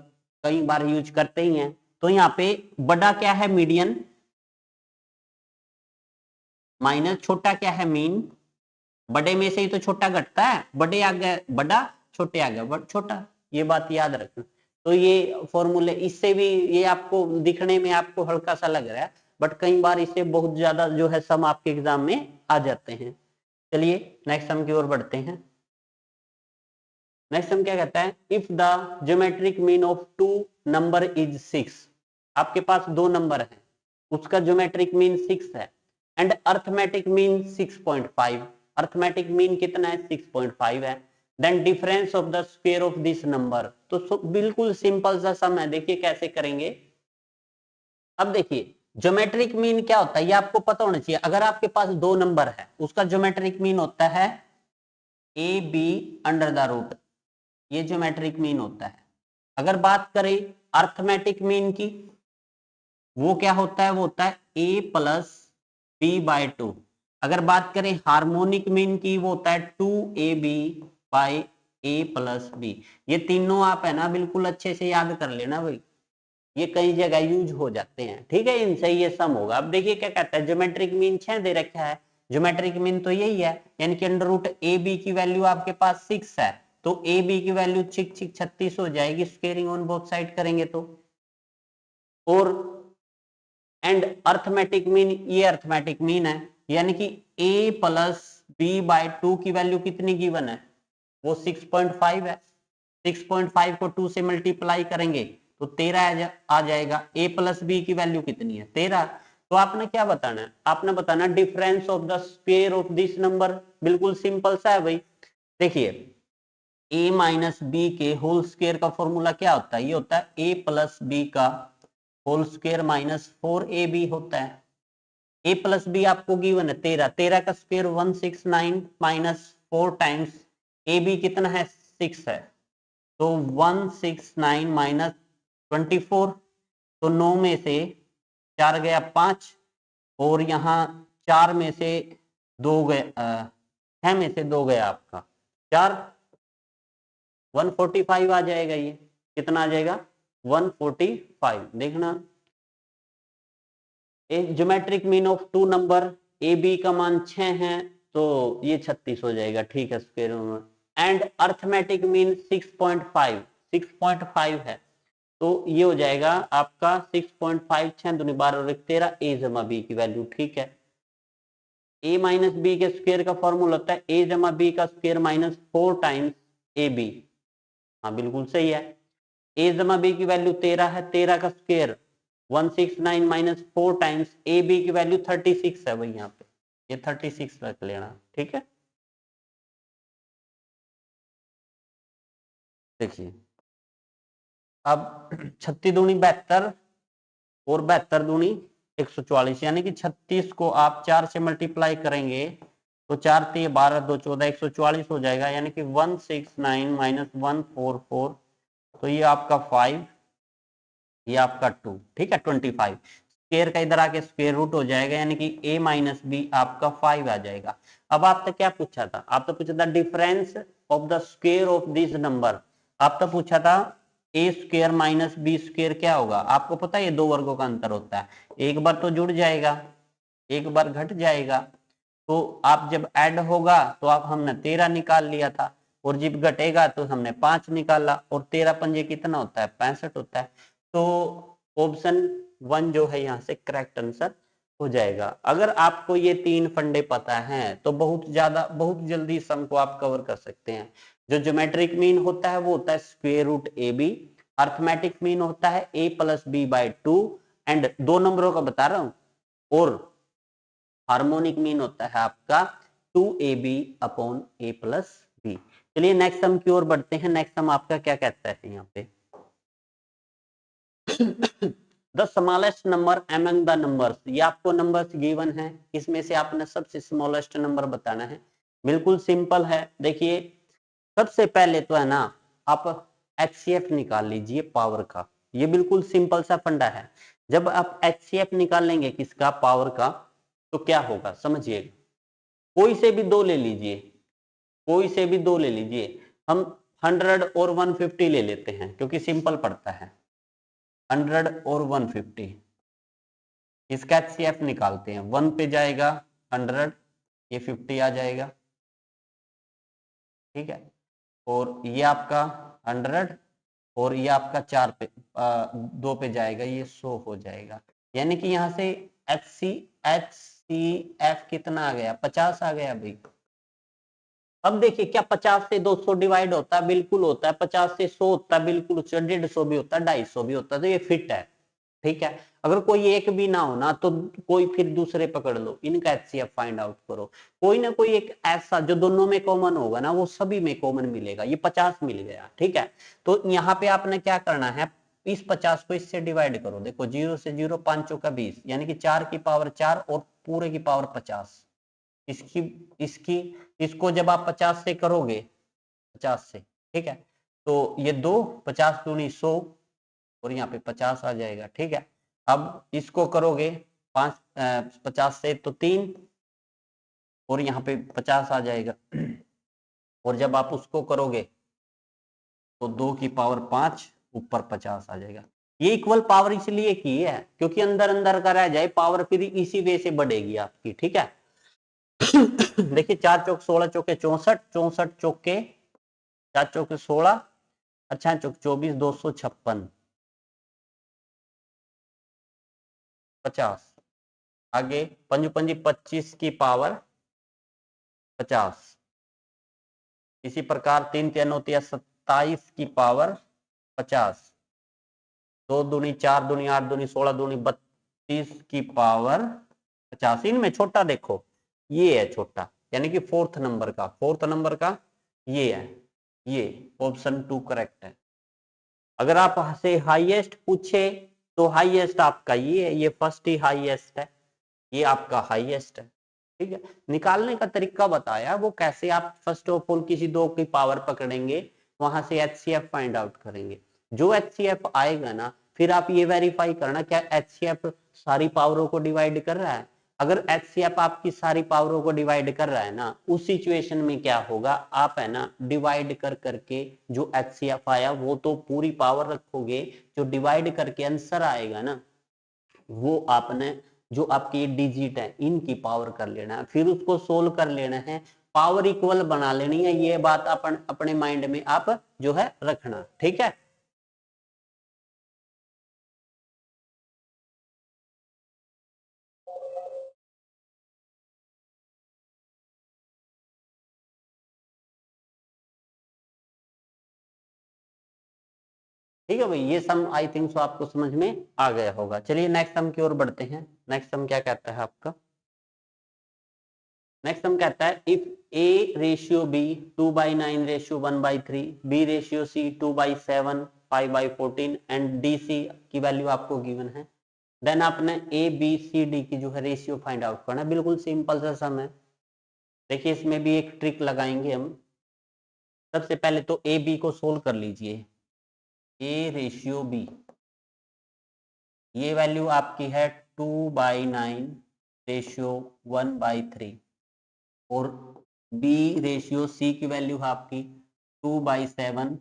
कई बार यूज करते ही हैं। तो यहाँ पे बड़ा क्या है मीडियन, माइनस छोटा क्या है मीन, बड़े में से ही तो छोटा घटता है, बड़े आगे बड़ा, छोटे आगे छोटा, ये बात याद रखना। तो ये फॉर्मूले इससे भी ये आपको दिखने में आपको हल्का सा लग रहा है, बट कई बार इससे बहुत ज्यादा जो है सम आपके एग्जाम में आ जाते हैं। चलिए नेक्स्ट सम की ओर बढ़ते हैं। नेक्स्ट सम क्या कहता है, if the geometric mean of 2 number is 6, आपके पास 2 नंबर है, उसका ज्योमेट्रिक मीन 6 है, and arithmetic mean 6.5, arithmetic mean कितना है 6.5 है, then difference of the square of this number. तो बिल्कुल सिंपल सा सम है, देखिए कैसे करेंगे। अब देखिए ज्योमेट्रिक मीन क्या होता है ये आपको पता होना चाहिए। अगर आपके पास 2 नंबर है उसका ज्योमेट्रिक मीन होता है A B under the root, ये ज्योमेट्रिक मीन होता है। अगर बात करें अर्थमेटिक मीन की, वो क्या होता है, वो होता है a प्लस बी बाई 2। अगर बात करें हार्मोनिक मीन की, वो होता है 2ab by a plus B. ये तीनों आप है ना बिल्कुल अच्छे से याद कर लेना भाई, ये कई जगह यूज हो जाते हैं, ठीक है, इनसे ये सम होगा। अब देखिए क्या कहता है, ज्योमेट्रिक मीन 6 दे रखा है, ज्योमेट्रिक मीन तो यही है, यानी कि अंडर रूट ए बी की वैल्यू आपके पास 6 है, तो ए बी की वैल्यू 36 हो जाएगी, स्क्वेयरिंग ऑन बोथ साइड करेंगे तो। और एंड अर्थमेटिक मीन, ये अर्थमेटिक मीन है, यानी कि a प्लस बी बाई 2 की वैल्यू कितनी गिवन है, वो 6.5 है। 6.5 को 2 से मल्टीप्लाई करेंगे तो 13 आ जाएगा। a प्लस बी की वैल्यू कितनी है 13। तो आपने क्या बताना है, आपने बताना difference of the square of this number, बिल्कुल सिंपल सा है भाई। देखिए a माइनस बी के होल स्क्वायर का फॉर्मूला क्या होता है, ये होता है a प्लस बी का होल स्क्वायर माइनस 4ab होता है। a प्लस बी आपको गिवन है 13, 13 का square 169 minus 4 times A B कितना है 6 है, तो 169 माइनस 24, तो 9 में से 4 गया 5, और यहाँ 4 में से 2 गया 6 में से 2 गया आपका 4, 145 आ जाएगा। ये कितना आ जाएगा 145। देखना geometric mean of 2 number A B का मान 6 है, तो ये 36 हो जाएगा, ठीक है, स्क्वायर में। एंड अर्थमेटिक मीन 6.5, 6.5 है, तो ये हो जाएगा आपका 6.5, 6 दूनी 12 और 13, ए जमा बी की वैल्यू, ठीक है। ए माइनस बी के स्क्वायर का फॉर्मूला होता है ए जमा बी का square minus 4 times A B, हाँ बिल्कुल सही है। ए जमा बी की वैल्यू 13 है, 13 का square 169 minus 4 times A B की वैल्यू 36 है भाई, यहाँ पे ये 36 रख लेना, ठीक है। देखिए अब 36 दूनी 72 और 72 दूनी 144, यानी कि 36 को आप 4 से मल्टीप्लाई करेंगे तो 4 3 12 2 14 144 हो जाएगा, यानी कि 169 माइनस 144, तो ये आपका 5, ये आपका 2, ठीक है 25। स्क्वायर का इधर आके स्क्वायर रूट हो जाएगा, यानी कि a माइनस बी आपका 5 आ जाएगा। अब आपसे क्या पूछा था, आपसे पूछा था difference of the square of this number, आपसे पूछा था a square minus B square क्या होगा। आपको पता है ये 2 वर्गों का अंतर होता है, एक बार तो जुड़ जाएगा, एक बार घट जाएगा, तो आप जब ऐड होगा तो आप हमने 13 निकाल लिया था, और जब घटेगा तो हमने 5 निकाला और 13 पंजे कितना होता है 65 होता है। तो ऑप्शन 1 जो है यहाँ से करेक्ट आंसर हो जाएगा। अगर आपको ये 3 फंडे पता हैं तो बहुत जल्दी सम को आप कवर कर सकते हैं। जो ज्योमेट्रिक मीन होता है वो होता है square root A B, arithmetic mean होता है a plus B by 2 and 2 नंबरों का बता रहा हूं, और हार्मोनिक मीन होता है आपका 2ab upon a plus B. चलिए नेक्स्ट सम की ओर बढ़ते हैं। नेक्स्ट सम आपका क्या कहता है यहाँ पे the smallest number among the numbers, ये आपको नंबर्स गिवन है, इसमें से आपने सबसे स्मॉलेस्ट नंबर बताना है। बिल्कुल सिंपल है। देखिए सबसे पहले तो है ना आप HCF निकाल लीजिए पावर का, ये बिल्कुल सिंपल सा फंडा है। जब आप HCF निकाल लेंगे किसका पावर का तो क्या होगा समझिएगा, कोई से भी दो ले लीजिए, कोई से भी दो ले लीजिए। हम 100 और 150 ले लेते हैं क्योंकि सिंपल पड़ता है। 100 और 150 इसका HCF निकालते हैं। 1 पे जाएगा 100, ये 50 आ जाएगा, ठीक है। और ये आपका 100 और ये आपका 4 पे 2 पे जाएगा, ये 100 हो जाएगा। यानी कि यहाँ से HCF कितना आ गया 50 आ गया भाई। अब देखिए क्या 50 से 200 डिवाइड होता है, बिल्कुल होता है। 50 से 100 होता है, बिल्कुल 150 भी होता है, 250 भी होता है, तो ये फिट है, ठीक है। अगर कोई एक भी ना हो ना तो कोई फिर दूसरे पकड़ लो, इनका HCF फाइंड आउट करो। कोई ना कोई एक ऐसा जो दोनों में कॉमन होगा ना वो सभी में कॉमन मिलेगा। ये 50 मिल गया, ठीक है। तो यहाँ पे आपने क्या करना है, इस 50 को इससे डिवाइड करो। देखो 0 से 0 5 चौका 20, यानी कि 4 की पावर 4 और पूरे की पावर 50। इसकी इसकी इसको जब आप 50 से करोगे, 50 से, ठीक है, तो ये 2 50 दूनी 100 और यहाँ पे 50 आ जाएगा, ठीक है। अब इसको करोगे 50 से तो 3 और यहाँ पे 50 आ जाएगा और जब आप उसको करोगे तो 2 की पावर 5 ऊपर 50 आ जाएगा। ये इक्वल पावर इसलिए की है क्योंकि अंदर अंदर का रह जाए, पावर फिर इसी वे से बढ़ेगी आपकी, ठीक है। देखिए 4 चौक 16 चौके 64, 64 चौके 4 चौके 16, अच्छा चौक 24, 256, 50। आगे पंजू पंजी 25 की पावर 50। इसी प्रकार 3 3 होती है 27 की पावर 50। 2 दूनी 4 दूनी 8 दूनी 16 दूनी 32 की पावर 50। इनमें छोटा देखो ये है छोटा, यानी कि फोर्थ नंबर का ये है, ये ऑप्शन 2 करेक्ट है। अगर आप से हाईएस्ट पूछे तो हाईएस्ट आपका ये है, ये फर्स्ट ही हाईएस्ट है, ये आपका हाईएस्ट है, ठीक है। निकालने का तरीका बताया वो कैसे, आप फर्स्ट ऑफ ऑल किसी दो की पावर पकड़ेंगे, वहां से HCF फाइंड आउट करेंगे। जो HCF आएगा ना फिर आप ये वेरीफाई करना क्या HCF सारी पावरों को डिवाइड कर रहा है। अगर HCF आपकी सारी पावरों को डिवाइड कर रहा है ना, उस सिचुएशन में क्या होगा, आप है ना डिवाइड कर करके जो HCF आया वो तो पूरी पावर रखोगे, जो डिवाइड करके आंसर आएगा ना वो आपने जो आपकी डिजिट है इनकी पावर कर लेना है, फिर उसको सोल्व कर लेना है, पावर इक्वल बना लेनी है। ये बात अपन अपने माइंड में आप जो है रखना, ठीक है। ठीक है भाई, ये सम आई थिंक सो आपको समझ में आ गया होगा। चलिए नेक्स्ट सम की ओर बढ़ते हैं। नेक्स्ट सम क्या कहता है आपका, नेक्स्ट सम कहता है if A ratio B 2/9 ratio 1/3, B ratio C 2/7 5/14 and DC की वैल्यू आपको गिवन है, देन आपने ABCD की जो है रेशियो फाइंड आउट करना है। बिल्कुल सिंपल सा सम है। देखिए इसमें भी एक ट्रिक लगाएंगे हम। सबसे पहले तो AB को सोल्व कर लीजिए। A रेशियो B, ये वैल्यू आपकी है 2/9 रेशियो 1/3 और B रेशियो C की वैल्यू है आपकी 2/7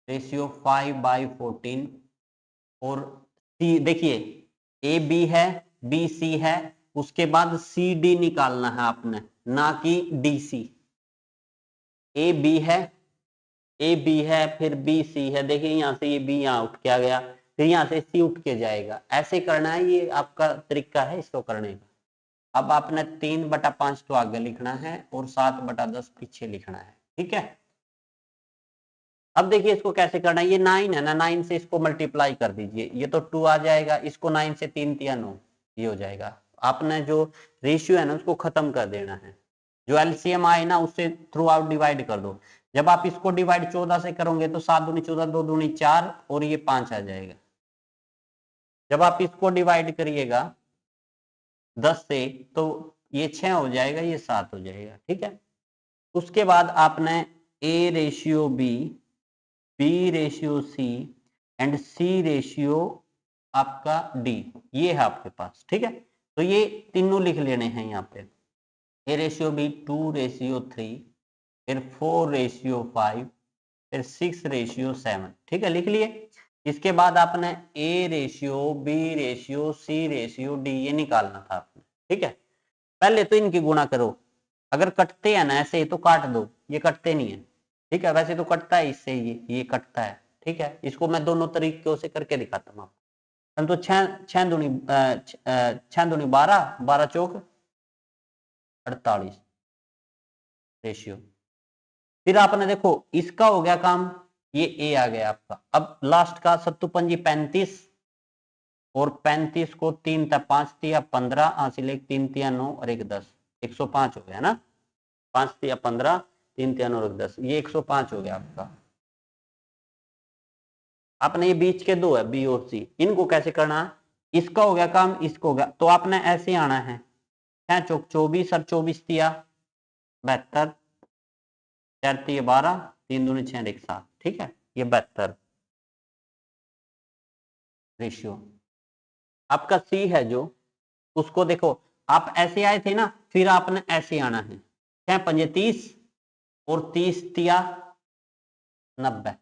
रेशियो 5/14 और C देखिए ए बी है बी सी है, उसके बाद सी डी निकालना है आपने, ना कि डी सी। ए बी है, ए बी है, फिर बी सी है। देखिए यहाँ से ये बी यहाँ उठ के आ गया, फिर यहाँ से सी उठ के जाएगा। ऐसे करना है, ये आपका तरीका है इसको करने का। अब आपने 3/5 तो आगे लिखना है और 7/10 पीछे लिखना है, ठीक है। अब देखिए इसको कैसे करना है, ये 9 है ना, 9 से इसको मल्टीप्लाई कर दीजिए, ये तो 2 आ जाएगा, इसको 9 से 3 तिया 9, ये हो जाएगा। आपने जो रेशियो है ना उसको खत्म कर देना है, जो एलसीएम आए ना उससे थ्रू आउट डिवाइड कर दो। जब आप इसको डिवाइड 14 से करोगे तो 7 दूनी 14, 2 दूनी 4 और ये 5 आ जाएगा। जब आप इसको डिवाइड करिएगा 10 से तो ये 6 हो जाएगा, ये 7 हो जाएगा, ठीक है। उसके बाद आपने A ratio B, B ratio C and C ratio आपका डी, ये है आपके पास, ठीक है। तो ये तीनों लिख लेने हैं यहाँ पे, ए रेशियो बी 2:3, फिर 4:5, फिर 6:7, ठीक है, लिख लिए। इसके बाद आपने A ratio B ratio C ratio D ये निकालना था आपने, ठीक है। पहले तो इनकी गुणा करो, अगर कटते हैं ना ऐसे तो काट दो, ये कटते नहीं है, ठीक है। वैसे तो कटता है इससे, ये कटता है, ठीक है। इसको मैं दोनों तरीकों से करके दिखाता हूँ आपको। तो 6 दूनी 12, 12 चौक 48 रेशियो। फिर आपने देखो इसका हो गया काम, ये ए आ गया आपका। अब लास्ट का 7 35 और 35 को 3 × 5 × 15, हासिल 1 3 × 9 और 1 10, 105 हो गया ना। 5 × 15, 3 × 9 और 10, ये 105 हो गया आपका। आपने ये बीच के दो है बी और सी, इनको कैसे करना है, इसका हो गया काम, इसको हो गया, तो आपने ऐसे आना है 6 चौक 24 और 24 दिया 72, 4 तिया 12, 3 दूनी 6 1 7, ठीक है। ये 72 रेशियो आपका सी है जो, उसको देखो आप ऐसे आए थे ना, फिर आपने ऐसे आना है 6 पंजे 30 और 30 तिया 90।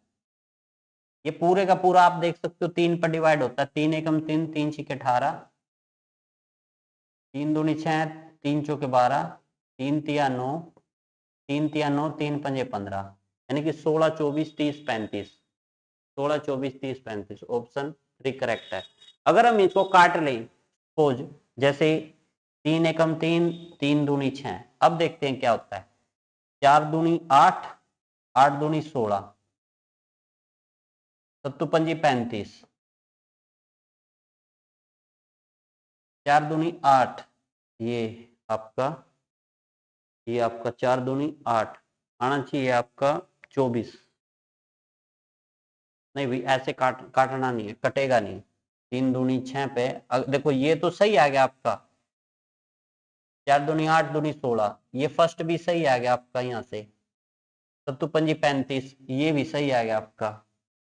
ये पूरे का पूरा आप देख सकते हो 3 पर डिवाइड होता है, 3 एकम 3, 3 छिके 18, 3 दूनी 6, 3 चौके 12, 3 तिया 9, 3 तिया 9, 3 पंजे 15, यानी कि 16 24 30 35, 16 24 30 35, ऑप्शन 3 करेक्ट है। अगर हम इसको काट लें सपोज, जैसे 3 एकम 3, 3 दूनी 6, अब देखते हैं क्या होता है। 4 दूनी 8, 8 दूनी 16, 7 पंजी 35, 4 दूनी 8, ये आपका 4 दूनी 8 आना चाहिए आपका 24। नहीं भाई ऐसे काटना नहीं है, कटेगा नहीं। 3 दूनी 6 पे देखो ये तो सही आ गया आपका, 4 दूनी 8 दूनी 16, ये फर्स्ट भी सही आ गया आपका। यहाँ से 7 पंजी 35, ये भी सही आ गया आपका।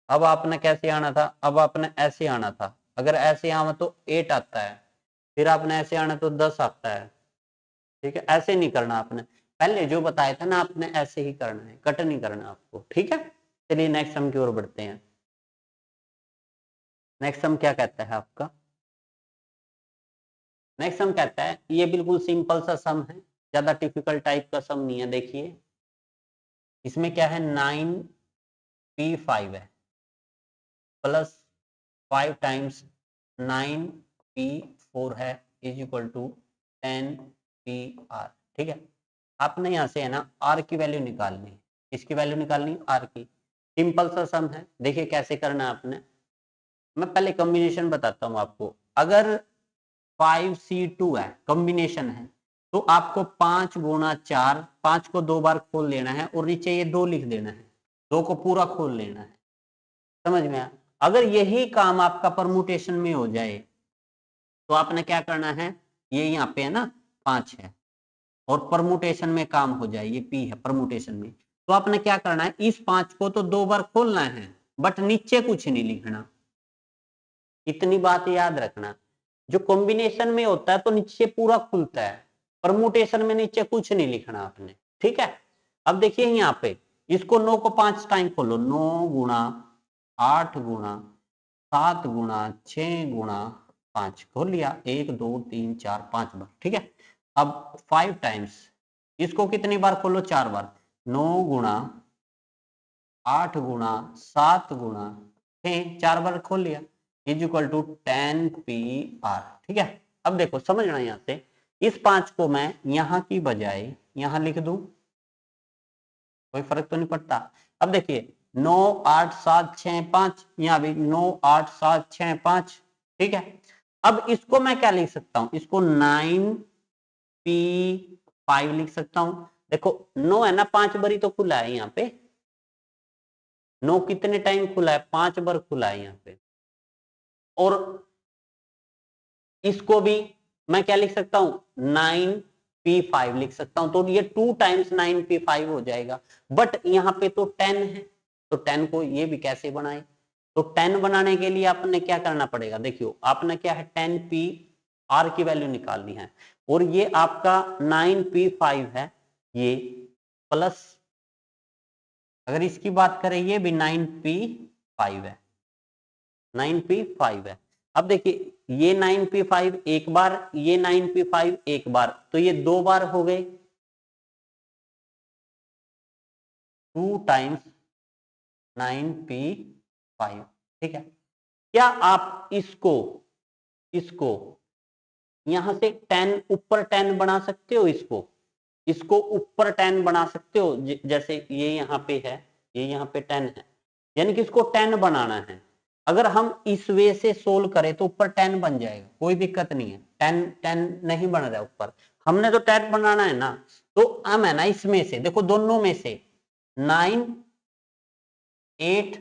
अब आपने कैसे आना था, अब आपने ऐसे आना था। अगर ऐसे आवा तो 8 आता है, फिर आपने ऐसे आना तो 10 आता है, ठीक है। ऐसे नहीं करना आपने, पहले जो बताया था ना आपने ऐसे ही करना है, कट नहीं करना आपको, ठीक है। चलिए नेक्स्ट सम की ओर बढ़ते हैं। नेक्स्ट सम क्या कहता है आपका, नेक्स्ट सम कहता है, ये बिल्कुल सिंपल सा सम है, ज्यादा टिपिकल टाइप का सम नहीं है। देखिए इसमें क्या है, 9p5 है प्लस 5 टाइम्स 9p4 है इज इक्वल टू 10pr, ठीक है। आपने यहां से है ना r की वैल्यू निकालनी है, इसकी वैल्यू निकालनी है r की। सिंपल सा सम है, देखिए कैसे करना है आपने। मैं पहले कॉम्बिनेशन बताता हूं आपको। अगर 5c2 है, कॉम्बिनेशन है, तो आपको 5 गुणा 4, 5 को 2 बार खोल लेना है और नीचे ये 2 लिख देना है, 2 को पूरा खोल लेना है, समझ में आया। अगर यही काम आपका परमुटेशन में हो जाए तो आपने क्या करना है, ये यहाँ पे है ना 5 है और परमुटेशन में काम हो जाए, ये p है परमुटेशन में, तो आपने क्या करना है, इस 5 को तो 2 बार खोलना है बट नीचे कुछ नहीं लिखना। इतनी बात याद रखना, जो कॉम्बिनेशन में होता है तो नीचे पूरा खुलता है, परमुटेशन में नीचे कुछ नहीं लिखना आपने, ठीक है। अब देखिए यहाँ पे इसको 9 को 5 टाइम खोलो, 9 गुणा 8 गुणा 7 गुणा 6 गुणा 5 खोल लिया, 1 2 3 4 5 बार, ठीक है। अब 5 टाइम्स इसको कितनी बार खोलो, 4 बार, 9 गुणा 8 गुणा 7 गुणा 6, 4 बार खोल लिया, इज इक्वल टू 10 PR। ठीक है, अब देखो समझना, यहां से इस 5 को मैं यहां की बजाय यहां लिख दूं, कोई फर्क तो नहीं पड़ता। अब देखिए 9 8 7 6 5, यहां भी 9 8 7 6 5। ठीक है, अब इसको मैं क्या लिख सकता हूं, इसको 9P5 लिख सकता हूं। देखो 9 है ना, 5 बारी तो खुला है यहाँ पे, 9 कितने टाइम खुला है, 5 बार खुला है यहाँ पे। और इसको भी मैं क्या लिख सकता हूं, 9P5 लिख सकता हूं, तो ये 2 टाइम्स 9P5 हो जाएगा। बट यहाँ पे तो 10 है, तो 10 को ये भी कैसे बनाए, तो 10 बनाने के लिए आपने क्या करना पड़ेगा, देखियो आपने क्या है 10PR की वैल्यू निकालनी है, और ये आपका 9P5 है, ये प्लस, अगर इसकी बात करें ये भी 9P5 है, 9P5 है। अब देखिए ये 9P5 एक बार, ये 9P5 एक बार, तो ये 2 बार हो गए, 2 टाइम्स 9P5। ठीक है, क्या आप इसको इसको यहां से 10 ऊपर 10 बना सकते हो, इसको ऊपर 10 बना सकते हो, जैसे ये यहाँ पे है, ये यहाँ पे 10 है, यानी कि इसको 10 बनाना है। अगर हम इस वे से सोल्व करें तो ऊपर 10 बन जाएगा, कोई दिक्कत नहीं है। 10 नहीं बन रहा है ऊपर, हमने तो 10 बनाना है ना, तो हम है ना इसमें से, देखो दोनों में से 9 8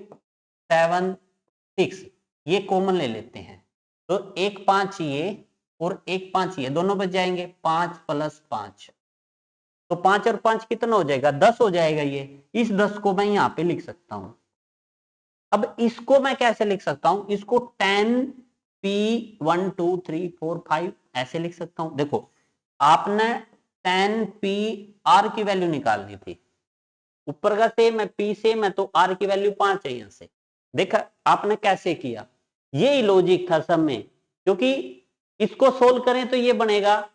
7 6 ये कॉमन ले लेते हैं, तो 1 5 ये और 1 5 ये, दोनों बच जाएंगे, 5 + 5, तो 5 और 5 कितना हो जाएगा, 10 हो जाएगा। ये इस 10 को मैं यहाँ पे लिख सकता हूं। अब इसको मैं कैसे लिख सकता हूं, इसको 10P 1 2 3 4 5 ऐसे लिख सकता हूं। देखो आपने 10PR की वैल्यू निकालनी थी, ऊपर का सेम है, P सेम है, तो R की वैल्यू 5 है। यहां से देखा आपने कैसे किया, यही लॉजिक था सब में, क्योंकि इसको सोल्व करें तो ये बनेगा,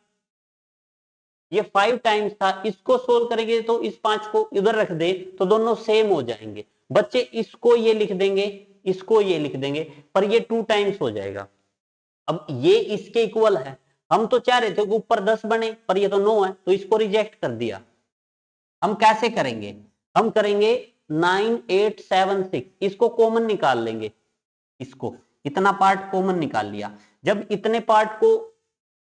ये 5 टाइम्स था, इसको सोल्व करेंगे तो इस 5 को इधर रख दे तो दोनों सेम हो जाएंगे। बच्चे इसको ये लिख देंगे, इसको ये लिख देंगे, पर ये 2 टाइम्स हो जाएगा। अब ये इसके इक्वल है, हम तो चाह रहे थे कि ऊपर 10 बने, पर ये तो 9 है, तो इसको रिजेक्ट कर दिया। हम कैसे करेंगे, हम करेंगे 9 8 7 6, इसको कॉमन निकाल लेंगे, इसको इतना पार्ट कॉमन निकाल लिया। जब इतने पार्ट को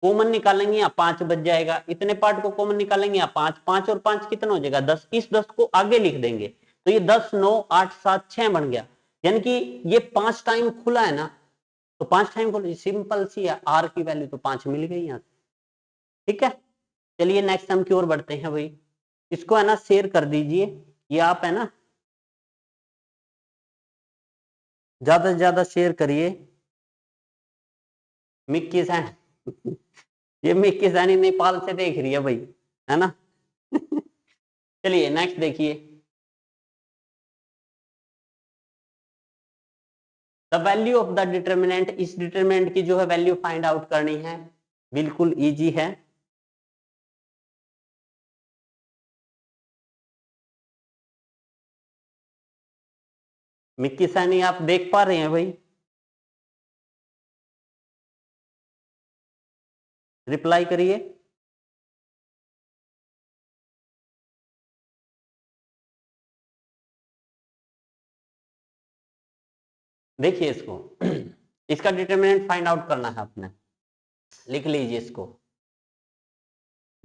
कॉमन निकालेंगे यहाँ 5 बच जाएगा, इतने पार्ट को कॉमन निकालेंगे यहाँ 5, 5 और 5 कितना हो जाएगा 10, इस 10 को आगे लिख देंगे, तो ये 10 9 8 7 6 बन गया, यानी कि ये 5 टाइम खुला है ना, तो 5 टाइम खुला, सिंपल सी है, R की वैल्यू तो 5 मिल गई यहाँ। ठीक है, चलिए नेक्स्ट हम की ओर बढ़ते हैं भाई, इसको है ना शेयर कर दीजिए, ये आप है ना ज्यादा से ज्यादा शेयर करिए। मिक्की सैन ये मिक्की सैनी नेपाल से देख रही है भाई, है ना चलिए नेक्स्ट देखिए, the value of the determinant, इस डिटर्मिनेंट की जो है वैल्यू फाइंड आउट करनी है, बिल्कुल इजी है। मिक्की सैनी आप देख पा रहे हैं भाई, रिप्लाई करिए। देखिए इसको इसका डिटर्मिनेंट फाइंड आउट करना है आपने, लिख लीजिए इसको।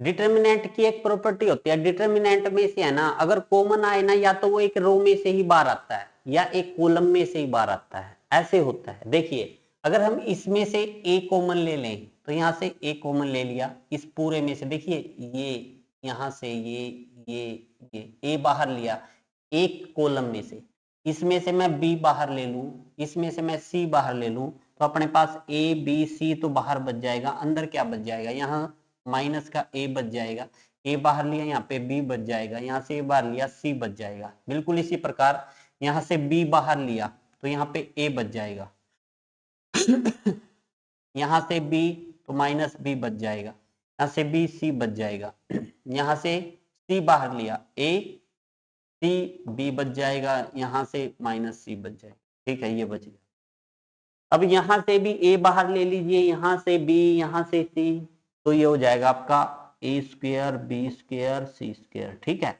डिटर्मिनेंट की एक प्रॉपर्टी होती है, डिटर्मिनेंट में से है ना अगर कॉमन आए ना, या तो वो एक रो में से ही बाहर आता है या एक कॉलम में से ही बाहर आता है, ऐसे होता है। देखिए अगर हम इसमें से ए कॉमन ले लें, तो यहाँ से ए कॉमन ले लिया, इस पूरे में से देखिए ये यहाँ से ये ए बाहर लिया एक कॉलम में से, इसमें से मैं बी बाहर ले लूं, इसमें से मैं सी बाहर ले लूं, तो अपने पास ए बी सी तो बाहर बच जाएगा, अंदर क्या बच जाएगा, यहाँ माइनस का ए बच जाएगा, ए बाहर लिया यहाँ पे बी बच जाएगा, यहाँ से ए बाहर लिया सी बच जाएगा। बिल्कुल इसी प्रकार यहाँ से बी बाहर लिया तो यहाँ पे ए बच जाएगा यहाँ से बी तो माइनस बी बच जाएगा, यहाँ से बी सी बच जाएगा यहाँ से सी बाहर लिया ए सी बी बच जाएगा, यहाँ से माइनस सी बच जाएगा, ठीक है, ये बच गया। अब यहाँ से भी ए बाहर ले लीजिए, यहाँ से बी, यहाँ से सी, तो ये हो जाएगा आपका ए square B square C square, ठीक है।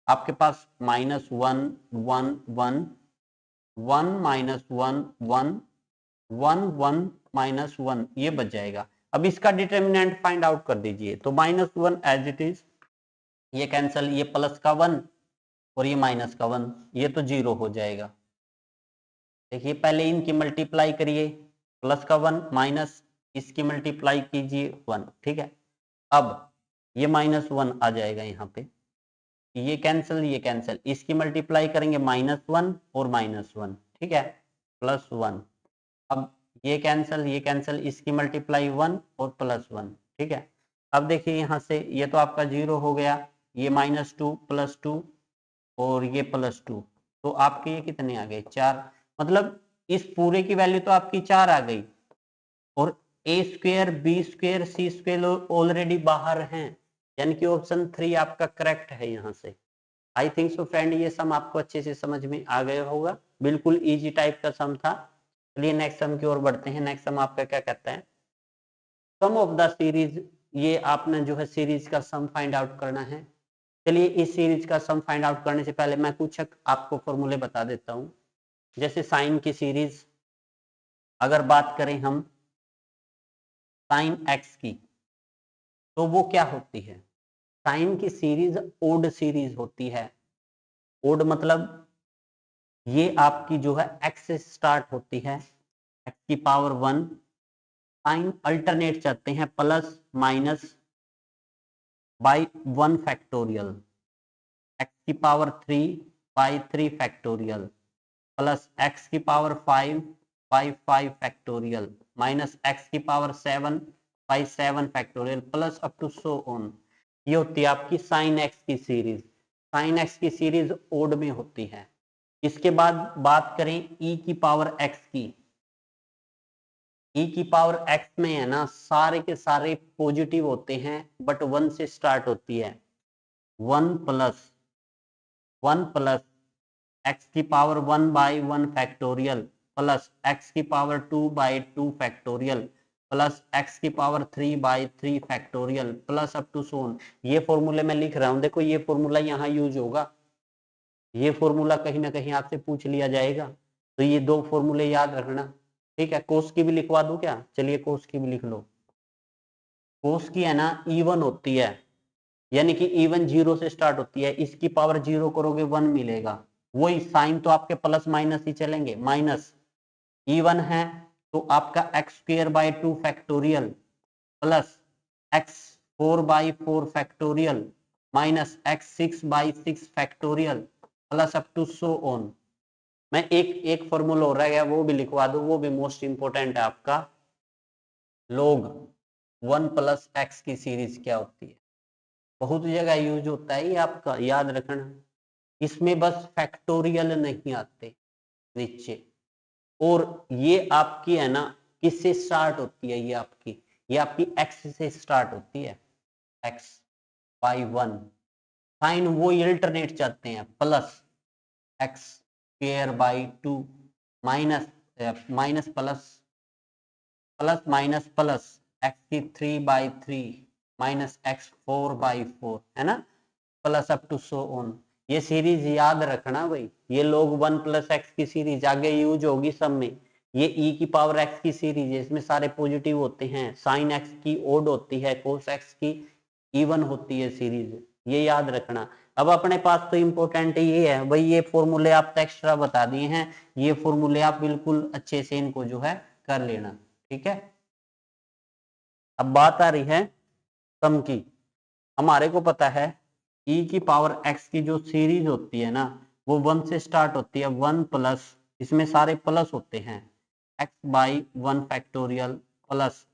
आपके पास -1 1 1 1 -1 1 1 1 -1 ये बच जाएगा। अब इसका डिटर्मिनेंट फाइंड आउट कर दीजिए, तो -1 एज इट इज, ये कैंसल, ये प्लस का 1 और ये माइनस का 1, ये तो 0 हो जाएगा। देखिए पहले इनकी मल्टीप्लाई करिए, प्लस का 1 माइनस इसकी मल्टीप्लाई कीजिए 1, ठीक है। अब ये -1 आ जाएगा यहाँ पे, ये कैंसिल, इसकी मल्टीप्लाई करेंगे -1 और -1, ठीक है, +1। अब ये कैंसिल, इसकी मल्टीप्लाई 1 और +1, ठीक है। अब देखिए यहाँ से ये तो आपका 0 हो गया, ये -2 +2 और ये +2, तो आपके ये कितने आ गए 4, मतलब इस पूरे की वैल्यू तो आपकी 4 आ गई, और ए square B square C square already बाहर हैं, यानी कि ऑप्शन 3 आपका करेक्ट है यहाँ से। आई थिंक सो फ्रेंड, ये सम आपको अच्छे से समझ में आ गया होगा, बिल्कुल इजी टाइप का सम था। चलिए नेक्स्ट सम की ओर बढ़ते हैं। नेक्स्ट सम आपका क्या कहता है, सम ऑफ द सीरीज, ये आपने जो है सीरीज का सम फाइंड आउट करना है। चलिए इस सीरीज का सम फाइंड आउट करने से पहले मैं कुछ आपको फॉर्मूले बता देता हूं। जैसे साइन की सीरीज अगर बात करें हम साइन एक्स की, तो वो क्या होती है, साइन की सीरीज ओड सीरीज होती है। ओड मतलब ये आपकी जो है एक्स से स्टार्ट होती है, एक्स की पावर 1, साइन अल्टरनेट चलते हैं plus minus by 1 factorial, x की power 3 by 3 factorial, plus x की power 5 by 5 factorial, minus x की power 7 by 7 factorial, plus up to so on. ये होती है आपकी साइन एक्स की सीरीज। साइन एक्स की सीरीज ओड में होती है। इसके बाद बात करें ई की पावर एक्स की, ई की पावर एक्स में है ना सारे के सारे पॉजिटिव होते हैं, बट 1 से स्टार्ट होती है। 1 प्लस एक्स की power 1 by 1 factorial, plus x की power 2 by 2 factorial, plus x की power 3 by 3 factorial, plus up to so on. ये फॉर्मूले मैं लिख रहा हूं, देखो ये फॉर्मूला यहाँ यूज होगा, ये फॉर्मूला कहीं ना कहीं आपसे पूछ लिया जाएगा, तो ये दो फॉर्मूले याद रखना, ठीक है। कोस की भी लिखवा दूं क्या, चलिए कोस की भी लिख लो। कोस की है ना इवन होती है, यानी कि इवन 0 से स्टार्ट होती है, इसकी पावर 0 करोगे 1 मिलेगा। वही साइन तो आपके प्लस माइनस ही चलेंगे, माइनस इवन है तो आपका X square by 2 factorial plus X 4 by 4 factorial minus X 6 by 6 factorial plus up to so on. मैं एक फॉर्मूला हो रहा है वो भी लिखवा दूं, वो भी मोस्ट इंपोर्टेंट है आपका, log 1 प्लस एक्स की सीरीज क्या होती है, बहुत जगह यूज होता है ये आपका याद रखना। इसमें बस फैक्टोरियल नहीं आते नीचे, और ये आपकी है ना किससे स्टार्ट होती है, ये आपकी एक्स से स्टार्ट होती है, एक्स बाई 1, साइन वो अल्टरनेट चाहते हैं, plus X square by 2 minus minus plus plus minus plus x की 3 बाई 3 माइनस एक्स 4 बाई 4, है ना, plus up to so on. ये सीरीज याद रखना भाई, ये लोग 1 प्लस एक्स की सीरीज आगे यूज होगी सब में। ये ई की पावर एक्स की सीरीज है, इसमें सारे पॉजिटिव होते हैं, साइन एक्स की ओड होती है, कोस एक्स की इवन होती है सीरीज, ये याद रखना। अब अपने पास तो इंपॉर्टेंट ये है भाई, ये फॉर्मूले आप तो एक्स्ट्रा बता दिए हैं, ये फॉर्मूले आप बिल्कुल अच्छे से इनको जो है कर लेना, ठीक है। अब बात आ रही है सम की। हमारे को पता है ई की पावर एक्स की जो सीरीज होती है ना वो 1 से स्टार्ट होती है, 1 प्लस, इसमें सारे प्लस होते हैं, X by 1 factorial plus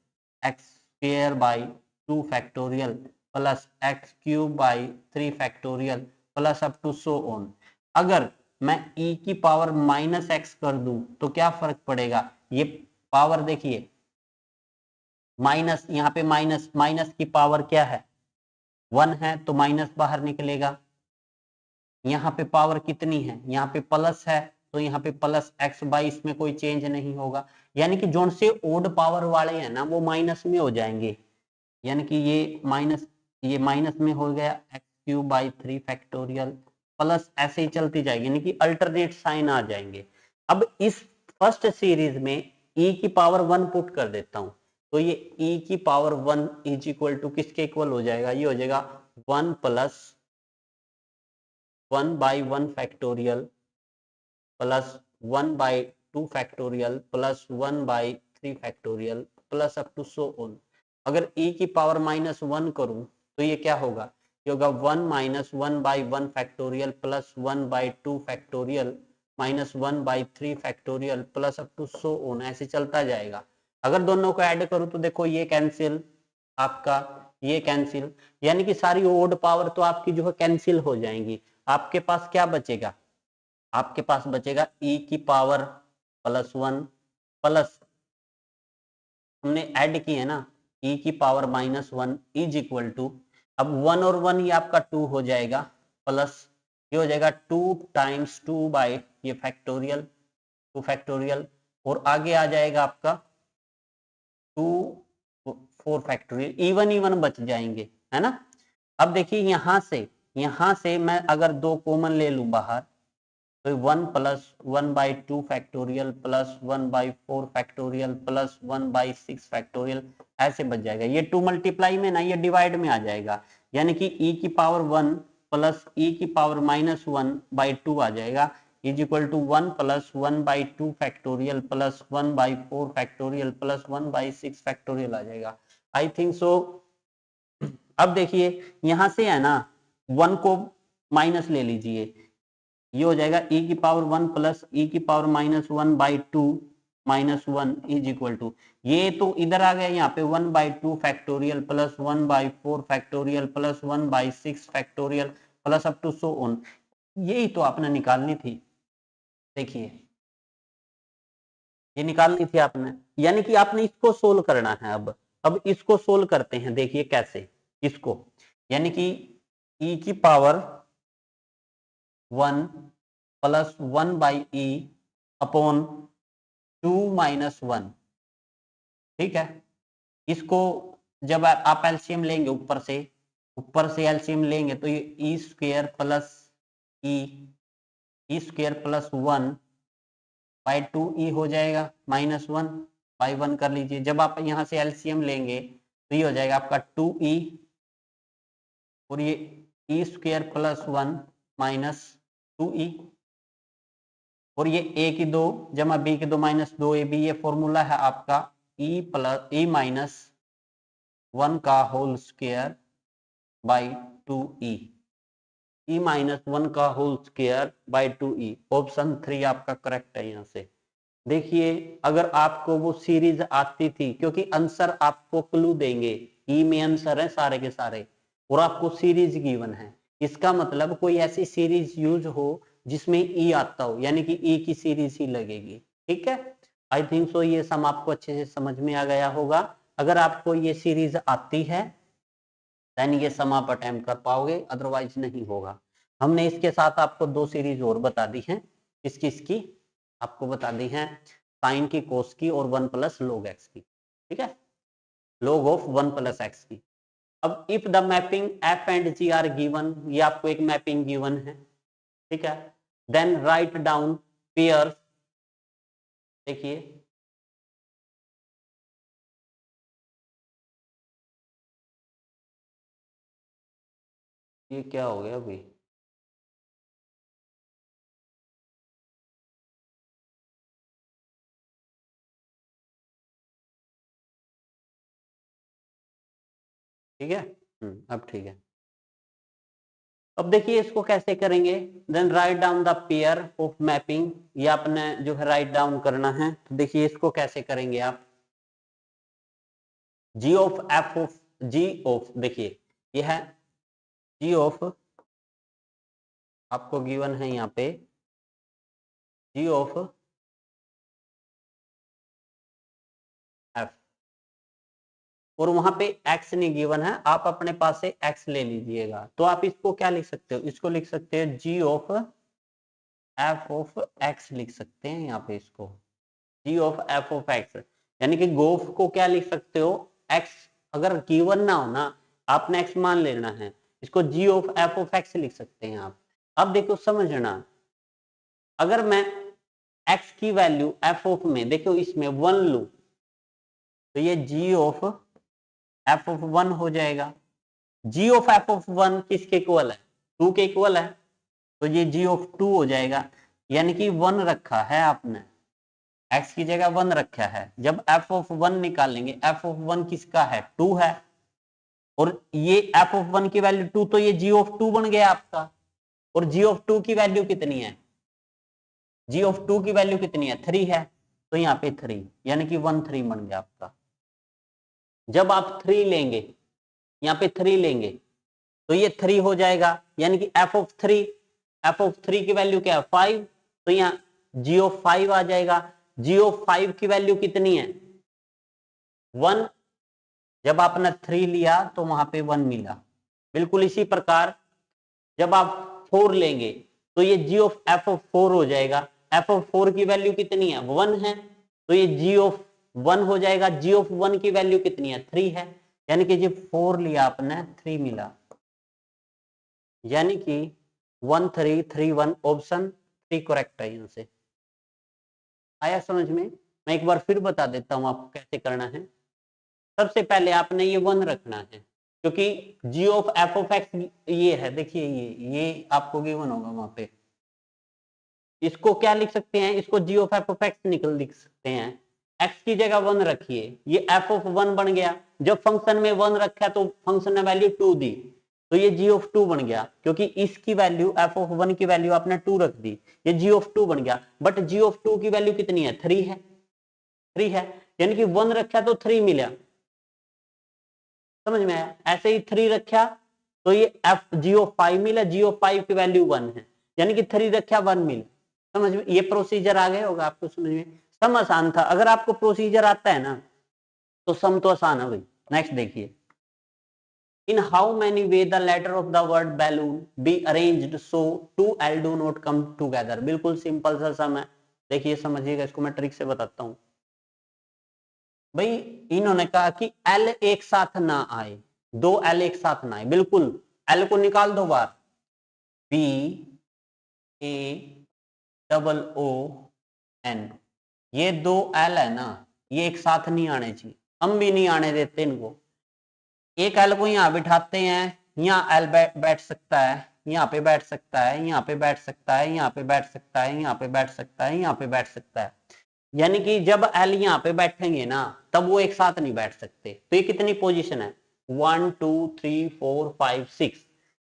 X square by 2 factorial plus X cube by 3 factorial plus up to so on. अगर मैं ई की पावर माइनस एक्स कर दूं तो क्या फर्क पड़ेगा, ये पावर देखिए माइनस, यहाँ पे माइनस, माइनस की पावर क्या है 1 है तो माइनस बाहर निकलेगा, यहाँ पे पावर कितनी है, यहाँ पे प्लस है, तो यहाँ पे प्लस एक्स बाई, इसमें कोई चेंज नहीं होगा। यानी कि जोन से ओड पावर वाले हैं ना वो माइनस में हो जाएंगे, यानी कि ये माइनस में हो गया x cube by 3 factorial, plus ऐसे ही चलती जाएगी, यानी कि अल्टरनेट साइन आ जाएंगे। अब इस फर्स्ट सीरीज में e की पावर 1 पुट कर देता हूं, तो ये e की पावर 1 इज इक्वल टू किसके इक्वल हो जाएगा, ये हो जाएगा 1 plus 1 by 1 factorial plus 1 by 2 factorial plus 1 by 3 factorial plus up to so on. अगर e की पावर माइनस 1 करूं तो ये क्या होगा, ये होगा 1 minus 1 by 1 factorial plus 1 by 2 factorial minus 1 by 3 factorial plus up to so on, ऐसे चलता जाएगा। अगर दोनों को ऐड करूं तो देखो ये कैंसिल, आपका ये कैंसिल, यानी कि सारी ओड पावर तो आपकी जो है कैंसिल हो जाएंगी। आपके पास क्या बचेगा, आपके पास बचेगा e की पावर प्लस 1 प्लस हमने ऐड की है ना e की power minus 1 is equal to, अब 1 और 1 ये आपका 2 हो जाएगा, प्लस ये हो जाएगा 2 टाइम्स 2 बाई ये फैक्टोरियल 2 फैक्टोरियल, और आगे आ जाएगा आपका 2 4 फैक्टोरियल, इवन इवन बच जाएंगे, है ना। अब देखिए यहां से मैं अगर 2 कॉमन ले लूं बाहर, तो 1 plus 1 by 2 factorial plus 1 by 4 factorial plus 1 by 6 factorial ऐसे बच जाएगा। ये 2 मल्टीप्लाई में ना ये डिवाइड में आ जाएगा, यानी कि e की पावर 1 प्लस e की पावर माइनस 1 बाई 2 आ जाएगा, is equal to 1 plus 1 by 2 factorial plus 1 by 4 factorial plus 1 by 6 factorial आ जाएगा। I think so. अब देखिए यहां से है ना 1 को माइनस ले लीजिए, ये हो जाएगा e की पावर 1 प्लस e की power minus 1 by 2 minus 1 is equal to, ये तो इधर आ गया यहाँ पे 1 by 2 factorial plus 1 by 4 factorial plus 1 by 6 factorial plus up to so on, यही तो आपने निकालनी थी। देखिए ये निकालनी थी आपने, यानी कि आपने इसको सोल्व करना है। अब इसको सोल्व करते हैं, देखिए कैसे इसको, यानी कि e की power 1 plus 1 by E upon 2 minus 1, ठीक है। इसको जब आप एलसीएम लेंगे ऊपर से एलसीएम लेंगे तो ये e square plus e square plus 1 by 2 e हो जाएगा माइनस 1 बाई 1 कर लीजिए। जब आप यहाँ से एलसीएम लेंगे तो ये हो जाएगा आपका 2e, और ये e square plus 1 minus 2e, और ये a की 2 जमा b की 2 माइनस 2ab, ये फॉर्मूला है आपका e माइनस 1 का whole square by 2e, e minus 1 का whole square by 2e। Option 3 आपका करेक्ट है। यहाँ से देखिए अगर आपको वो सीरीज आती थी, क्योंकि आंसर आपको क्लू देंगे, ई में आंसर है सारे के सारे और आपको सीरीज गिवन है, इसका मतलब कोई ऐसी सीरीज यूज हो जिसमें ई आता हो, यानी कि ई की सीरीज ही लगेगी। ठीक है, आई थिंक सो ये सम आपको अच्छे से समझ में आ गया होगा। अगर आपको ये सीरीज आती है देन ये सम आप अटेम्प्ट कर पाओगे, अदरवाइज नहीं होगा। हमने इसके साथ आपको 2 सीरीज और बता दी हैं, इसकी आपको बता दी हैं, साइन की, कोस की और 1 प्लस log x की। ठीक है, log ऑफ 1 प्लस x की। अब if the mapping f and g are given, ये आपको एक मैपिंग गिवन है, ठीक है, देन राइट डाउन पेयर्स। देखिए ये क्या हो गया अभी, ठीक है, अब ठीक है। अब देखिए इसको कैसे करेंगे, then write down the pair of mapping, ये आपने जो है राइट डाउन करना है। तो देखिए इसको कैसे करेंगे आप, g of f of g of, देखिए ये है जी ऑफ, आपको गिवन है यहाँ पे जी ऑफ एफ, और वहां पे x नहीं गिवन है, आप अपने पास से x ले लीजिएगा। तो आप इसको क्या लिख सकते हो, इसको लिख सकते हैं g of f of x लिख सकते हैं यहाँ पे, इसको g of f of x, यानी कि गोफ को क्या लिख सकते हो, x अगर गिवन ना हो ना, आपने x मान लेना है, इसको g of f of x लिख सकते हैं आप। अब देखो समझना, अगर मैं x की वैल्यू f ऑफ में देखो इसमें 1 लूं तो ये g ऑफ f ऑफ 1 हो जाएगा। g ऑफ f ऑफ 1 किसके इक्वल है, 2 के इक्वल है, तो ये g ऑफ 2 हो जाएगा। यानी कि 1 रखा है आपने, x की जगह 1 रखा है, जब f ऑफ 1 निकालेंगे, f ऑफ 1 किसका है, 2 है, और ये f ऑफ 1 की वैल्यू 2, तो ये g ऑफ 2 बन गया आपका। और g ऑफ 2 की वैल्यू कितनी है, g ऑफ 2 की वैल्यू कितनी है, 3 है, तो यहाँ पे 3, यानी कि 1 3 बन गया आपका। जब आप 3 लेंगे, यहाँ पे 3 लेंगे तो ये 3 हो जाएगा, यानी कि f ऑफ 3 की वैल्यू क्या है, 5, तो यहाँ g ऑफ 5 आ जाएगा। g ऑफ 5 की वैल्यू कितनी है, 1, जब आपने 3 लिया तो वहां पे 1 मिला। बिल्कुल इसी प्रकार जब आप 4 लेंगे तो ये g ऑफ f ऑफ 4 हो जाएगा। f ऑफ 4 की वैल्यू कितनी है, 1 है, तो ये g ऑफ 1 हो जाएगा। g ऑफ 1 की वैल्यू कितनी है, 3 है, यानी कि जब 4 लिया आपने 3 मिला, यानी कि 1 3 3 1 ऑप्शन 3 करेक्ट है। यहां से आया समझ में? मैं एक बार फिर बता देता हूं आपको कैसे करना है। सबसे पहले आपने ये 1 रखना है, क्योंकि g of f of x ये है, देखिए ये आपको गिवन होगा वहां पे। इसको क्या लिख सकते हैं, इसको g of f of x लिख सकते हैं। x की जगह 1 रखिए, ये f ऑफ 1 बन गया। जब फंक्शन में 1 रखा तो फंक्शन ने वैल्यू 2 दी, तो ये g ऑफ 2 बन गया, क्योंकि इसकी वैल्यू f ऑफ 1 की वैल्यू आपने 2 रख दी, ये g ऑफ 2 बन गया। बट g ऑफ 2 की वैल्यू कितनी है, 3 है, 3 है, यानी कि 1 रखा तो 3 मिला। समझ में आया? ऐसे ही 3 रखा तो ये f g ऑफ 5 मिला, g ऑफ 5 की वैल्यू 1 है, यानी कि 3 रखा 1 मिला। समझ में? ये प्रोसीजर आ गया होगा आपको समझ में? सम आसान था, अगर आपको प्रोसीजर आता है ना तो सम तो आसान है भाई। नेक्स्ट देखिए, in how many way the letter of the word balloon be arranged so 2L do not come together. बिल्कुल सिंपल सा सम है, देखिए समझिएगा, इसको मैं ट्रिक से बताता हूं। भाई इन्होंने कहा कि L एक साथ ना आए, 2 L एक साथ ना आए, बिल्कुल L को निकाल दो बाहर, B A double O N, ये 2 L है ना, ये एक साथ नहीं आने चाहिए, हम भी नहीं आने देते इनको। एक L को यहाँ बिठाते हैं, यहाँ L बैठ सकता है, यहाँ पे बैठ सकता है, यहाँ पे बैठ सकता है, यहाँ पे बैठ सकता है, यहाँ पे बैठ सकता है, यहाँ पे बैठ सकता है, यानी कि जब L यहाँ पे बैठेंगे ना तब वो एक साथ नहीं बैठ सकते। तो ये कितनी पोजीशन है, 1 2 3 4 5 6,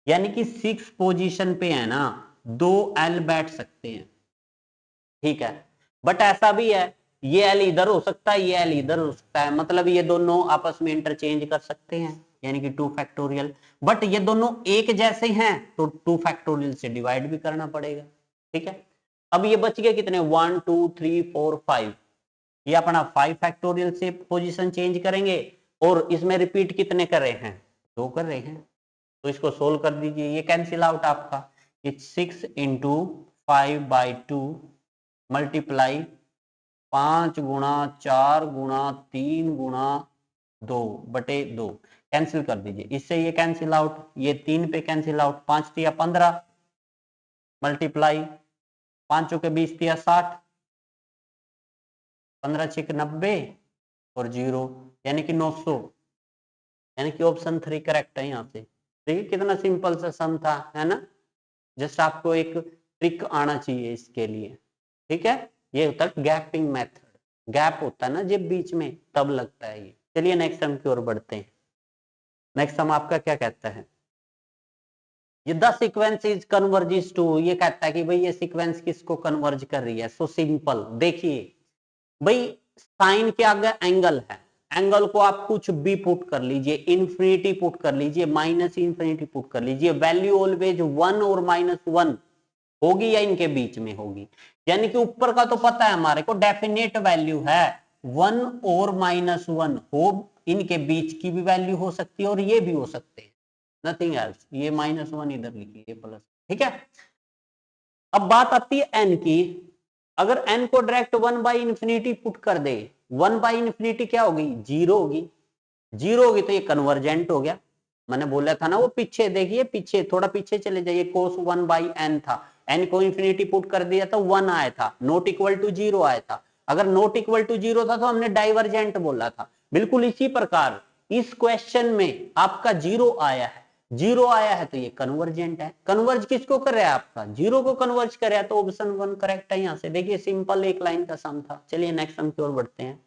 यानी कि 6 पोजीशन पे है ना 2 L बैठ सकते हैं, ठीक है। बट ऐसा भी है, ये L इधर हो सकता है, ये L इधर हो सकता है, मतलब ये दोनों आपस में इंटरचेंज कर सकते हैं, यानी कि 2 फैक्टोरियल। बट ये दोनों एक जैसे हैं तो 2 फैक्टोरियल से डिवाइड भी करना पड़ेगा, ठीक है। अब ये बच गए कितने, 1 2 3 4 5, ये अपना 5 फैक्टोरियल से पोजीशन चेंज करेंगे, और इसमें रिपीट कितने कर रहे हैं, 2 कर रहे हैं, तो इसको सोल्व कर दीजिए, ये कैंसिल आउट आपका, ये 6 इंटू 5/2 मल्टीप्लाई 5 गुणा 4 गुणा 3 गुणा 2/2, कैंसिल कर दीजिए, इससे ये कैंसिल आउट, ये 3 पे कैंसिल आउट, 5 दिया 15 मल्टीप्लाई 5 के 20 दिया 60, 15 6 90 और 0, यानी कि 900, यानी कि ऑप्शन 3 करेक्ट है यहाँ से। देखिए कितना सिंपल सा सम था, है ना। जस्ट आपको एक ट्रिक आना चाहिए इसके लिए, ठीक है। ये होता है गैपिंग मेथड, गैप होता है ना जब बीच में, तब लगता है ये। चलिए नेक्स्ट सम की ओर बढ़ते हैं। नेक्स्ट सम आपका क्या कहता है, ये the sequence is converges to, ये कहता है कि भाई ये सीक्वेंस किसको कन्वर्ज कर रही है। सो सिंपल, देखिए भाई साइन के आगे एंगल है, एंगल को आप कुछ भी पुट कर लीजिए, इंफिनिटी पुट कर लीजिए, माइनस इंफिनिटी पुट कर लीजिए, वैल्यू ऑलवेज 1 और -1 होगी या इनके बीच में होगी। यानी कि ऊपर का तो पता है हमारे को, डेफिनेट वैल्यू है 1 और -1 हो इनके बीच की भी वैल्यू हो सकती है और ये भी हो सकते हैं, नथिंग एल्स। ये -1 इधर लिखिए, ये प्लस, ठीक है। अब बात आती है n की। अगर n को डायरेक्ट 1/∞ पुट कर दे, 1/∞ क्या होगी, 0 होगी। 0 होगी तो ये कन्वर्जेंट हो गया। मैंने बोला था ना, वो पीछे देखिए, पीछे थोड़ा पीछे चले जाइए, cos 1/n था, n को इंफिनिटी पुट कर दिया तो 1 आया था, नॉट इक्वल टू 0 आया था। अगर नॉट इक्वल टू 0 था तो हमने डाइवर्जेंट बोला था। बिल्कुल इसी प्रकार इस क्वेश्चन में आपका 0 आया है, 0 आया है तो ये कन्वर्जेंट है। कन्वर्ज किसको कर रहा है, आपका 0 को कन्वर्ज कर रहा है, तो ऑप्शन 1 करेक्ट है। यहां से देखिए सिंपल एक लाइन का सम था। चलिए नेक्स्ट सम की ओर बढ़ते हैं।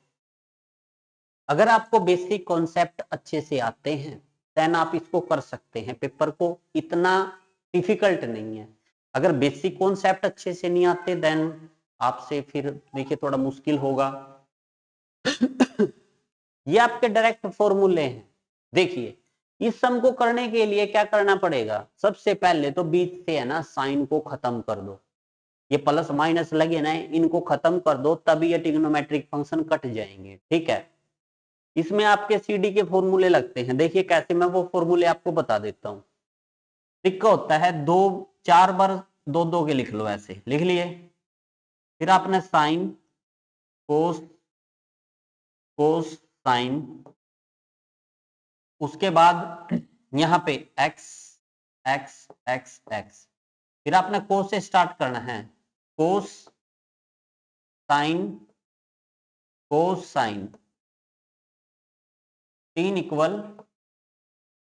अगर आपको बेसिक कॉन्सेप्ट अच्छे से आते हैं देन आप इसको कर सकते हैं, पेपर को इतना डिफिकल्ट नहीं है। अगर बेसिक कॉन्सेप्ट अच्छे से नहीं आते देन आपसे फिर देखिए थोड़ा मुश्किल होगा। ये आपके डायरेक्ट फॉर्मूले हैं। देखिए इस सम को करने के लिए क्या करना पड़ेगा, सबसे पहले तो बीच से है ना साइन को खत्म कर दो। ये प्लस माइनस लगे ना, इनको खत्म कर दो, तभी ये ट्रिग्नोमेट्रिक फंक्शन कट जाएंगे, ठीक है। इसमें आपके सीडी के फॉर्मूले लगते हैं। देखिए कैसे, मैं वो फॉर्मूले आपको बता देता हूं। टिक्का होता है 2 4 बार 2 2 के लिख लो, ऐसे लिख लिए। फिर आपने साइन, कोस, कोस साइन, उसके बाद यहां पे x x x x, फिर आपने कोस से स्टार्ट करना है, कोस साइन, कोस साइन 3 इक्वल,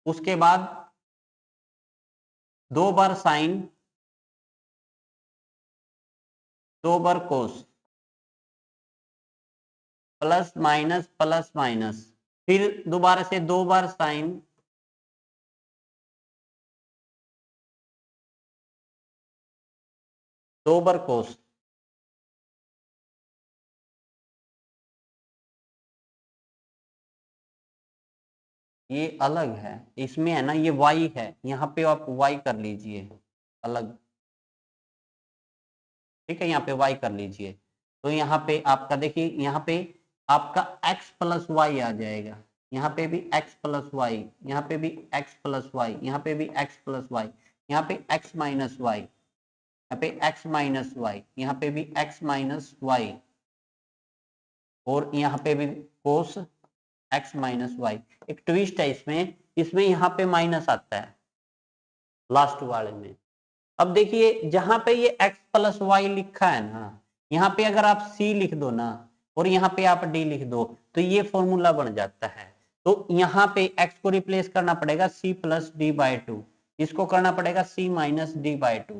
उसके बाद 2 बार साइन, 2 बार कोस, प्लस माइनस, फिर दोबारा से 2 बार साइन, 2 बार कोस। ये अलग है, इसमें है ना ये y है, यहाँ पे आप y कर लीजिए अलग, ठीक है। यहाँ पे y कर लीजिए तो यहाँ पे आपका देखिए, यहाँ पे आपका x प्लस वाई आ जाएगा, यहाँ पे भी x प्लस वाई, यहाँ पे भी x प्लस वाई, यहाँ पे भी x प्लस वाई, यहाँ पे x माइनस वाई, यहाँ पे x माइनस वाई, यहाँ पे भी x माइनस वाई, और यहाँ पे भी कोस x माइनस वाई। एक ट्विस्ट है इसमें, इसमें यहाँ पे माइनस आता है लास्ट वाले में। अब देखिए जहां पे ये x प्लस वाई लिखा है ना, यहाँ पे अगर आप c लिख दो ना और यहाँ पे आप d लिख दो तो ये फॉर्मूला बन जाता है। तो यहाँ पे x को रिप्लेस करना पड़ेगा c plus d by to, इसको करना पड़ेगा c minus d by to,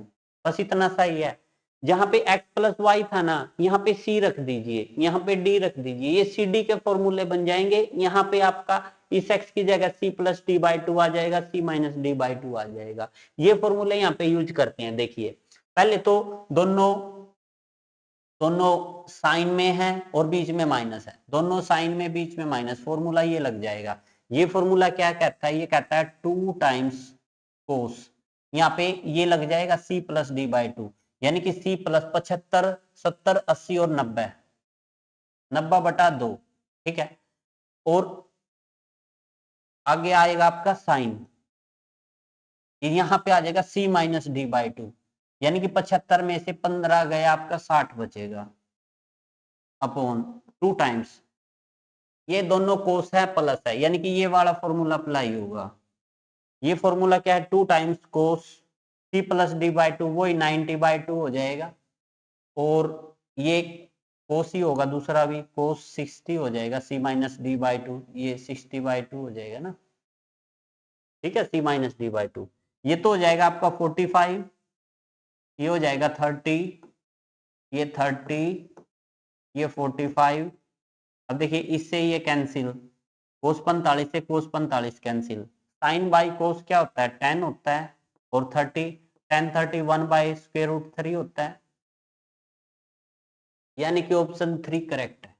बस इतना सा ही है। जहां पे x प्लस वाई था ना, यहाँ पे c रख दीजिए, यहाँ पे d रख दीजिए, ये सी डी के फॉर्मूले बन जाएंगे। यहाँ पे आपका इस x की जगह c plus d by two आ जाएगा, c minus d by two आ जाएगा। ये फॉर्मूले यहाँ पे यूज करते हैं। देखिए पहले तो दोनों दोनों साइन में है और बीच में माइनस है, दोनों साइन में बीच में माइनस, फॉर्मूला ये लग जाएगा। ये फॉर्मूला क्या कहता है, ये कहता है 2 टाइम्स कोस, यहाँ पे ये लग जाएगा c plus d by to, यानी कि c प्लस 75 70 80 और 90 90/2, ठीक है। और आगे आएगा आपका साइन, यहाँ पे आ जाएगा c minus d by to, यानी कि 75 में से 15 गया, आपका 60 बचेगा, अपॉन 2 टाइम्स, ये दोनों कोस है प्लस है, यानी कि ये वाला फॉर्मूला अप्लाई होगा। ये फॉर्मूला क्या है, 2 times cos c plus d by to, वही 90/2 हो जाएगा, और ये कोस ही होगा दूसरा भी, कोस 60 हो जाएगा, c minus d by to, ये 60/2 हो जाएगा ना, ठीक है, c minus d by to. ये तो हो जाएगा आपका 45, ये हो जाएगा 30, ये 30, ये 45। अब देखिए इससे ये कैंसिल, कोस 45 से कोस 45 कैंसिल, साइन बाई कोस क्या होता है 10 होता है, और 30 10 30 1 बाई स्क्वायर रूट 3 होता है, यानी कि ऑप्शन 3 करेक्ट है।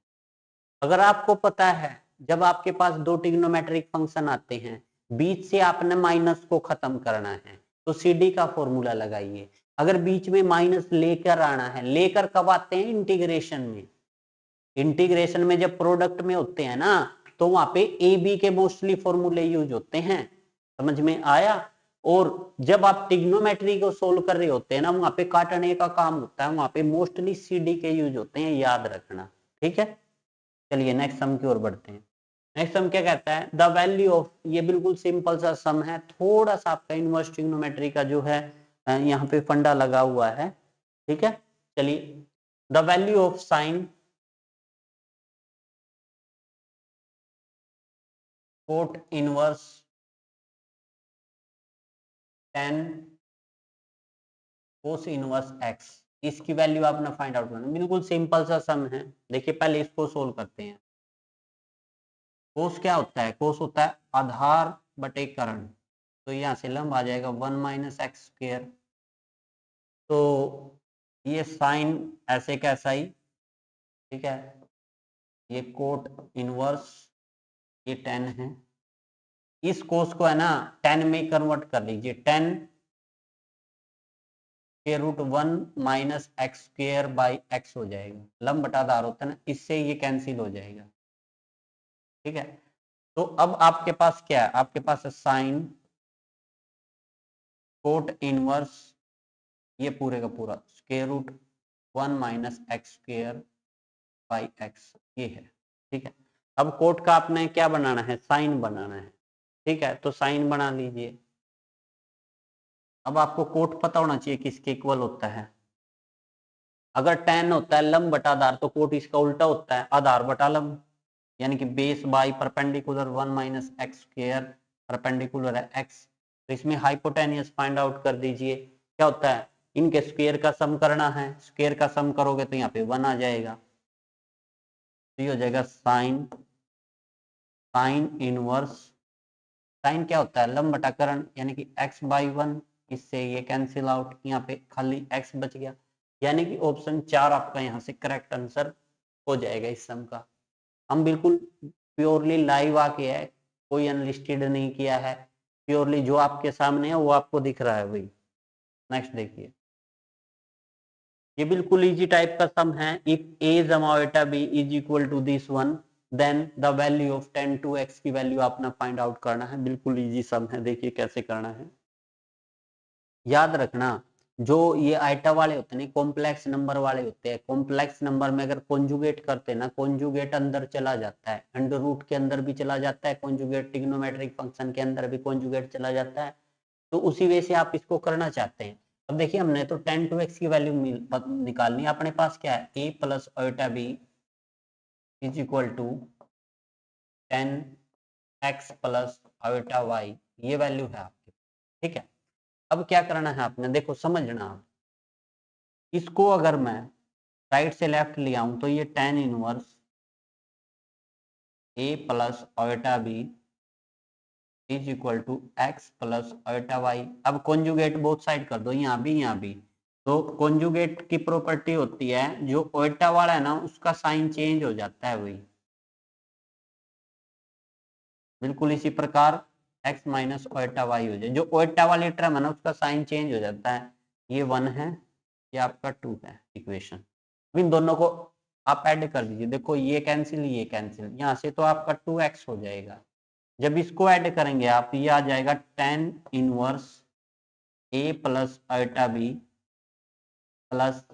अगर आपको पता है जब आपके पास दो ट्रिग्नोमेट्रिक फंक्शन आते हैं, बीच से आपने माइनस को खत्म करना है तो सी डी का फॉर्मूला लगाइए। अगर बीच में माइनस लेकर आना है, लेकर कब आते हैं, इंटीग्रेशन में। इंटीग्रेशन में जब प्रोडक्ट में होते हैं ना, तो वहां पे ए बी के मोस्टली फॉर्मूले यूज होते हैं, समझ में आया। और जब आप ट्रिग्नोमेट्री को सोल्व कर रहे होते हैं ना, वहां पे काटने का काम होता है, वहां पे मोस्टली सी डी के यूज होते हैं, याद रखना, ठीक है। चलिए नेक्स्ट सम की ओर बढ़ते हैं। नेक्स्ट सम क्या कहता है, द वैल्यू ऑफ, ये बिल्कुल सिंपल सा सम है, थोड़ा सा आपका इनवर्स ट्रिग्नोमेट्री का जो है यहाँ पे फंडा लगा हुआ है, ठीक है। चलिए, the value of sine cot inverse 10 cos inverse x, इसकी वैल्यू आपने फाइंड आउट करना। बिल्कुल सिंपल सा सम है, देखिए पहले इसको सोल्व करते हैं। कोस क्या होता है, कोस होता है आधार बटे कर्ण, तो यहाँ से लंब आ जाएगा 1 माइनस एक्स स्क्र। तो ये साइन ऐसे कैसा ही, ठीक है, ये कोट इनवर्स, ये 10 है, इस कोस को है ना 10 में कन्वर्ट कर लीजिए, 10 के root 1 minus X square by X हो जाएगा, लंब बटा आधार होता है ना, इससे ये कैंसिल हो जाएगा, ठीक है। तो अब आपके पास क्या है, आपके पास है साइन कोट इनवर्स, ये पूरे का पूरा square root 1 minus X square by X, ये है, ठीक है। अब कोट का आपने क्या बनाना है, साइन बनाना है, ठीक है, तो साइन बना लीजिए। अब आपको कोट पता होना चाहिए किसके इक्वल होता है। अगर tan होता है लंब बटा आधार, तो कोट इसका उल्टा होता है आधार बटा लंब, यानी कि base by perpendicular 1 minus X square, perpendicular है एक्स, तो इसमें हाइपोटेनियस फाइंड आउट कर दीजिए। क्या होता है, इनके स्क्वायर का सम करना है, स्क्वायर का सम करोगे तो यहाँ पे 1 आ जाएगा, तो ये हो जाएगा साइन, साइन इनवर्स, साइन क्या होता है लंब बटा कर्ण, यानी कि x बाई 1, इससे ये कैंसिल आउट, यहाँ पे खाली x बच गया, यानी कि ऑप्शन 4 आपका यहाँ से करेक्ट आंसर हो जाएगा इस सम का। हम बिल्कुल प्योरली लाइव आके है, कोई अनलिस्टेड नहीं किया है, प्योरली जो आपके सामने है वो आपको दिख रहा है वही। नेक्स्ट देखिए, ये बिल्कुल इजी टाइप का सम है। इफ a जमा beta b is equal to this one, then the value of 10 to x की वैल्यू आपने फाइंड आउट करना है। बिल्कुल इजी सम है, देखिए कैसे करना है। याद रखना, जो ये आइटा वाले होते हैं कॉम्प्लेक्स नंबर वाले होते हैं, कॉम्प्लेक्स नंबर में अगर कॉन्जुगेट करते हैं ना, कॉन्जुगेट अंदर चला जाता है, अंडर रूट के अंदर भी चला जाता है कॉन्जुगेट, ट्रिग्नोमेट्रिक फंक्शन के अंदर भी कॉन्जुगेट चला जाता है, तो उसी वे से आप इसको करना चाहते हैं। अब देखिए हमने तो 10 टू x की वैल्यू निकालनी है, अपने पास क्या है a plus iota b is equal to 10x plus iota y, ये वैल्यू है आपकी, ठीक है। अब क्या करना है आपने, देखो समझना आप, इसको अगर मैं राइट से लेफ्ट ले आऊं तो ये tan inverse a plus iota b is equal to X plus iota Y. अब कॉन्जुगेट बोथ साइड कर दो, यहाँ भी, तो कॉन्जुगेट की प्रॉपर्टी होती है जो ओटा वाला है ना उसका साइन चेंज हो जाता है, वही बिल्कुल इसी प्रकार x माइनस ओटा वाई हो जाए, जो ओटा वाली टर्म है ना उसका साइन चेंज हो जाता है, ये 1 है, ये आपका 2 है इक्वेशन। इन दोनों को आप ऐड कर दीजिए, देखो ये कैंसिल ये कैंसिल, यहाँ से तो आपका 2x हो जाएगा। जब इसको ऐड करेंगे आप, ये आ जाएगा tan inverse a plus iota b plus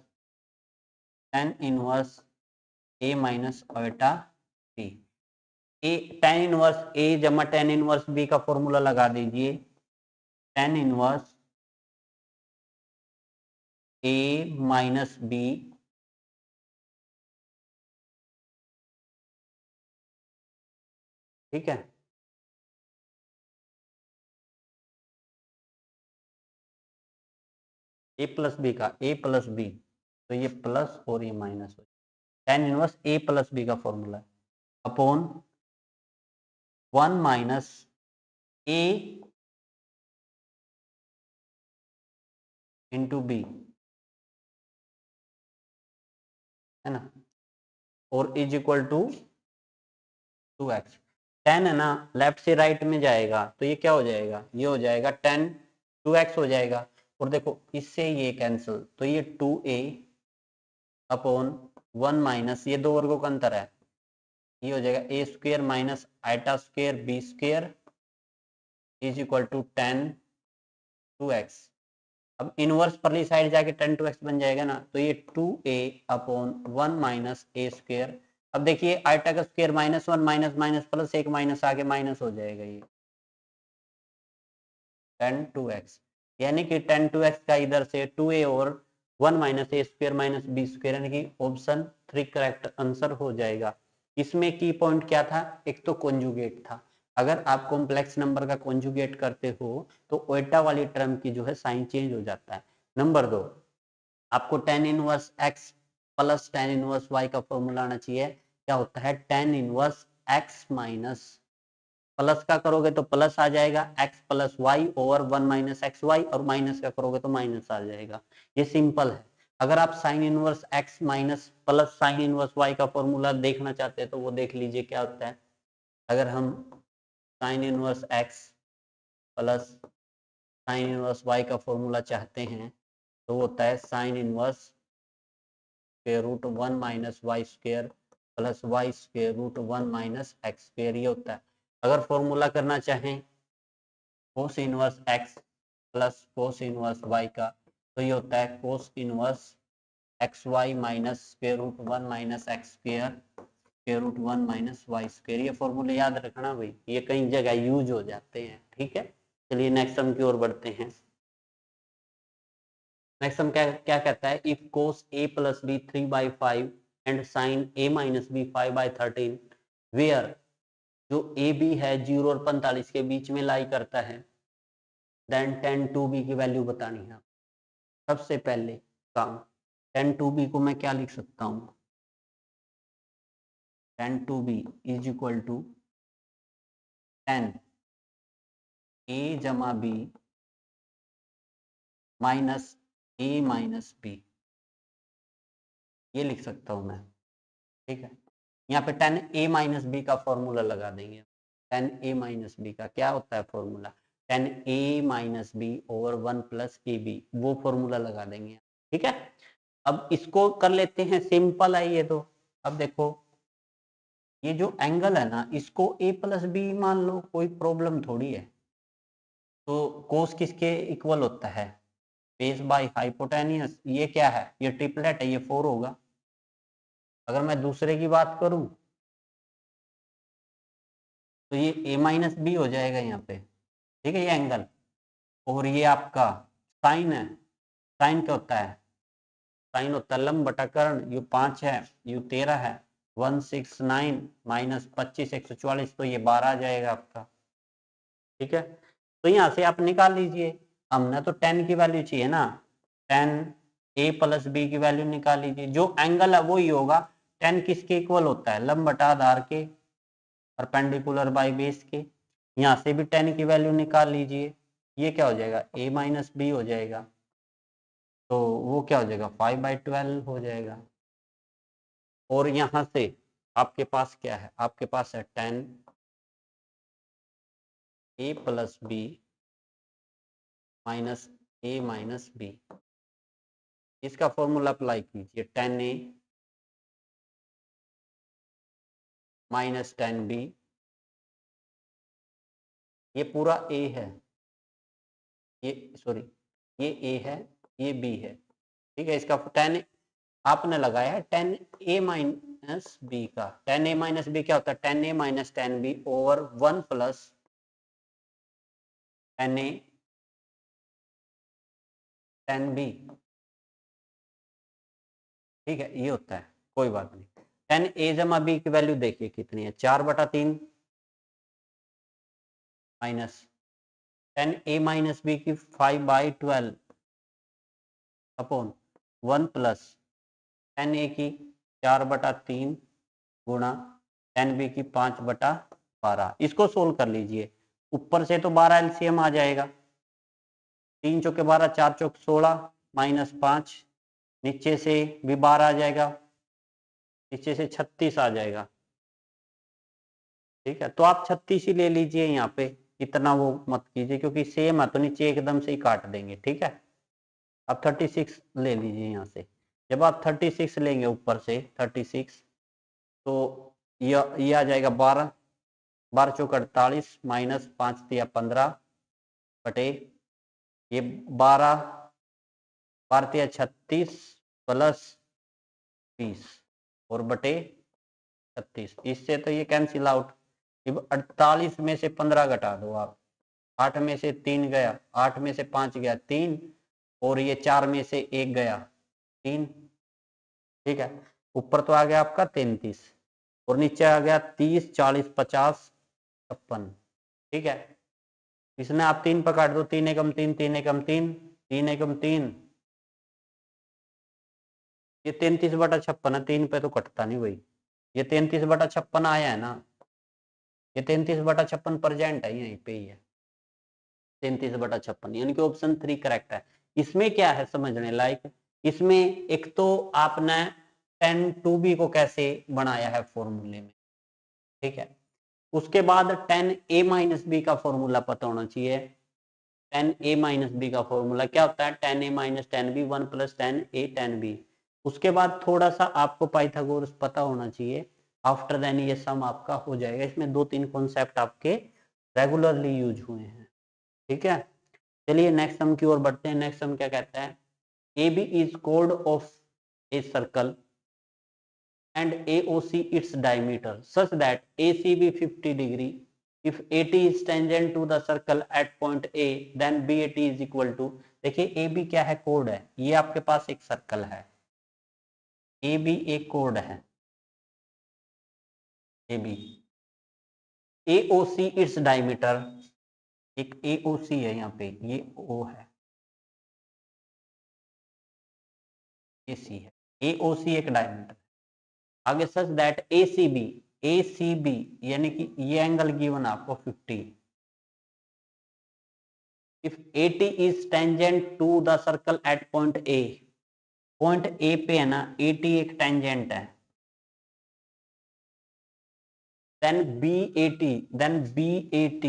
tan inverse a minus iota b। ए tan इनवर्स a जमा tan इनवर्स b का फॉर्मूला लगा दीजिए, tan inverse a minus b ठीक है, a प्लस बी का a प्लस बी, तो ये प्लस और ये माइनस हो, tan inverse a plus B का formula upon 1 minus a into b, है ना, और is equal to 2x। tan है ना लेफ्ट से राइट में जाएगा तो ये क्या हो जाएगा, ये हो जाएगा tan 2x हो जाएगा, और देखो इससे ये कैंसिल, तो ये 2a अपॉन 1 माइनस, ये दो वर्गों का अंतर है, ये हो जाएगा a square minus iota square b square is equal to 10 2x। अब इनवर्स परली साइड जाके 10 2x बन जाएगा ना, तो ये 2a अपॉन 1 माइनस ए स्क्वायर। अब देखिए आइटा का स्क्वायर -1 माइनस माइनस प्लस एक माइनस आगे माइनस हो जाएगा, ये 10 2x, यानी कि 10 2x का इधर से 2a और 1 माइनस ए स्क्वायर माइनस बी स्क्वायर, यानी कि ऑप्शन 3 करेक्ट आंसर हो जाएगा। इसमें की पॉइंट क्या था, एक तो कॉन्जुगेट था। अगर आप कॉम्प्लेक्स नंबर का कॉन्जुगेट करते हो तो ओटा वाली टर्म की जो है साइन चेंज हो जाता है। नंबर 2, आपको tan inverse x plus tan inverse y का फॉर्मूला आना चाहिए। क्या होता है, tan inverse x minus, plus का करोगे तो प्लस आ जाएगा x plus Y over 1 minus X Y, और माइनस का करोगे तो माइनस आ जाएगा। ये सिंपल है। अगर आप sign inverse x minus plus sine inverse y का फॉर्मूला देखना चाहते हैं तो वो देख लीजिए क्या होता है। अगर हम sine inverse x plus sine inverse y का फॉर्मूला चाहते हैं तो वो होता है sine inverse square root 1 minus Y square plus Y square root 1 minus X square, ये होता है। अगर फॉर्मूला करना चाहें cos inverse x plus cos inverse y का, तो ये होता है cos inverse X Y minus square root 1 minus X square square root 1 minus Y square. ये फॉर्मूले याद रखना भाई, ये कई जगह यूज हो जाते हैं, ठीक है। चलिए नेक्स्ट सम की ओर बढ़ते हैं। नेक्स्ट सम क्या क्या कहता है, if cos a plus B 3/5 and sine a minus B 5/13 where, जो ए बी है 0 और 45 के बीच में लाई करता है, देन tan 2b की वैल्यू बतानी है। सबसे पहले काम, tan 2b को मैं क्या लिख सकता हूँ, tan 2b is equal to tan a जमा b minus a minus b, ये लिख सकता हूँ मैं, ठीक है। यहाँ पे tan a माइनस बी का फॉर्मूला लगा देंगे। tan a माइनस बी का क्या होता है formula, tan a minus B over 1 plus A B, वो फॉर्मूला लगा देंगे, ठीक है। अब इसको कर लेते हैं, सिंपल है ये तो। अब देखो ये जो एंगल है ना, इसको a प्लस बी मान लो, कोई प्रॉब्लम थोड़ी है। तो कोस किसके इक्वल होता है, बेस बाय हाइपोटेनियस। ये क्या है, ये ट्रिपलेट है, ये 4 होगा। अगर मैं दूसरे की बात करूं तो ये a माइनस बी हो जाएगा यहाँ पे, ठीक है, ये एंगल। और ये आपका साइन है, साइन क्या होता है, साइन होता है लंब बटा कर्ण। यू 5 है, यू 13 है, 169 माइनस 25 144, तो ये 12 आ जाएगा आपका, ठीक है। तो यहाँ से आप निकाल लीजिए, हमने तो 10 की वैल्यू चाहिए ना, 10 a प्लस बी की वैल्यू निकाल लीजिए। जो एंगल है वही होगा, 10 किसके इक्वल होता है, लंब बटा आधार के, परपेंडिकुलर बाय बेस के। यहाँ से भी 10 की वैल्यू निकाल लीजिए, ये क्या हो जाएगा, a माइनस बी हो जाएगा, तो वो क्या हो जाएगा 5/12 हो जाएगा। और यहाँ से आपके पास क्या है, आपके पास है 10 a plus B minus a minus B. इसका फॉर्मूला अप्लाई कीजिए, 10a माइनस 10b, ये पूरा a है, ये सॉरी ये a है, ये b है, ठीक है। इसका 10 आपने लगाया है 10a माइनस बी का। 10a माइनस बी क्या होता है, 10a minus 10b over 1 plus 10a 10b, ठीक है, ये होता है, कोई बात नहीं। 10a जमा b की वैल्यू देखिए कितनी है, 4/3 माइनस 10a माइनस बी की 5/12 अपॉन 1 प्लस 10a की 4/3 गुणा 10b की 5/12। इसको सोल्व कर लीजिए, ऊपर से तो 12 एलसीएम आ जाएगा, 3 चौके 12 4 चौक 16 माइनस 5, नीचे से भी 12 आ जाएगा, नीचे से 36 आ जाएगा, ठीक है। तो आप 36 ही ले लीजिए, यहाँ पे इतना वो मत कीजिए क्योंकि सेम है तो नीचे एकदम से ही काट देंगे, ठीक है। आप 36 ले लीजिए यहाँ से। जब आप 36 लेंगे ऊपर से 36, तो ये आ जाएगा 12, 12 चौक 48 माइनस 5 तिया 15 बटे ये 12, 12 तिया 36 प्लस 20 और बटे 36। इससे तो ये कैंसिल आउट। 48 में से 15 घटा दो आप, 8 में से 3 गया, 8 में से 5 गया 3, और ये 4 में से 1 गया 3। ठीक है, ऊपर तो आ गया आपका 33 और नीचे आ गया 30, 40, 50, 56। ठीक है, इसमें आप 3 पकड़ दो, 3 एकम 3, 3 एकम 3, 3 एकम 3, ये 33/56 है, 3 पे तो कटता नहीं भाई। ये 33/56 आया है ना, ये 33/56 प्रेजेंट है, यहीं पे ही है 33/56, यानी कि ऑप्शन 3 करेक्ट है। इसमें क्या है समझने लायक, इसमें एक तो आपने 10(2b) को कैसे बनाया है फॉर्मूले में, ठीक है, उसके बाद 10a-b का फॉर्मूला पता होना चाहिए। 10a-b का फॉर्मूला क्या होता है, 10a-10b 1 + 10a 10b। उसके बाद थोड़ा सा आपको पाइथागोरस पता होना चाहिए, आफ्टर देन ये सम आपका हो जाएगा। इसमें 2-3 कॉन्सेप्ट आपके रेगुलरली यूज हुए हैं। ठीक है, चलिए नेक्स्ट सम की ओर बढ़ते हैं। नेक्स्ट सम क्या कहता है, ए बी इज कोड of a circle and AOC its diameter such that ACB 50 degree. If AT is tangent to the circle at point A, then BAT is equal to, देखिए AB क्या है, code है, ये आपके पास एक circle है, AB एक कोड है, AB AOC its diameter, एक AOC है यहाँ पे, ये O है, AC है, AOC एक डायमीटर। आगे सच दैट ACB यानी कि ये एंगल गिवन आपको 50। If AT is tangent to the circle at point A, point A पे है ना, AT एक टेंजेंट है, then BAT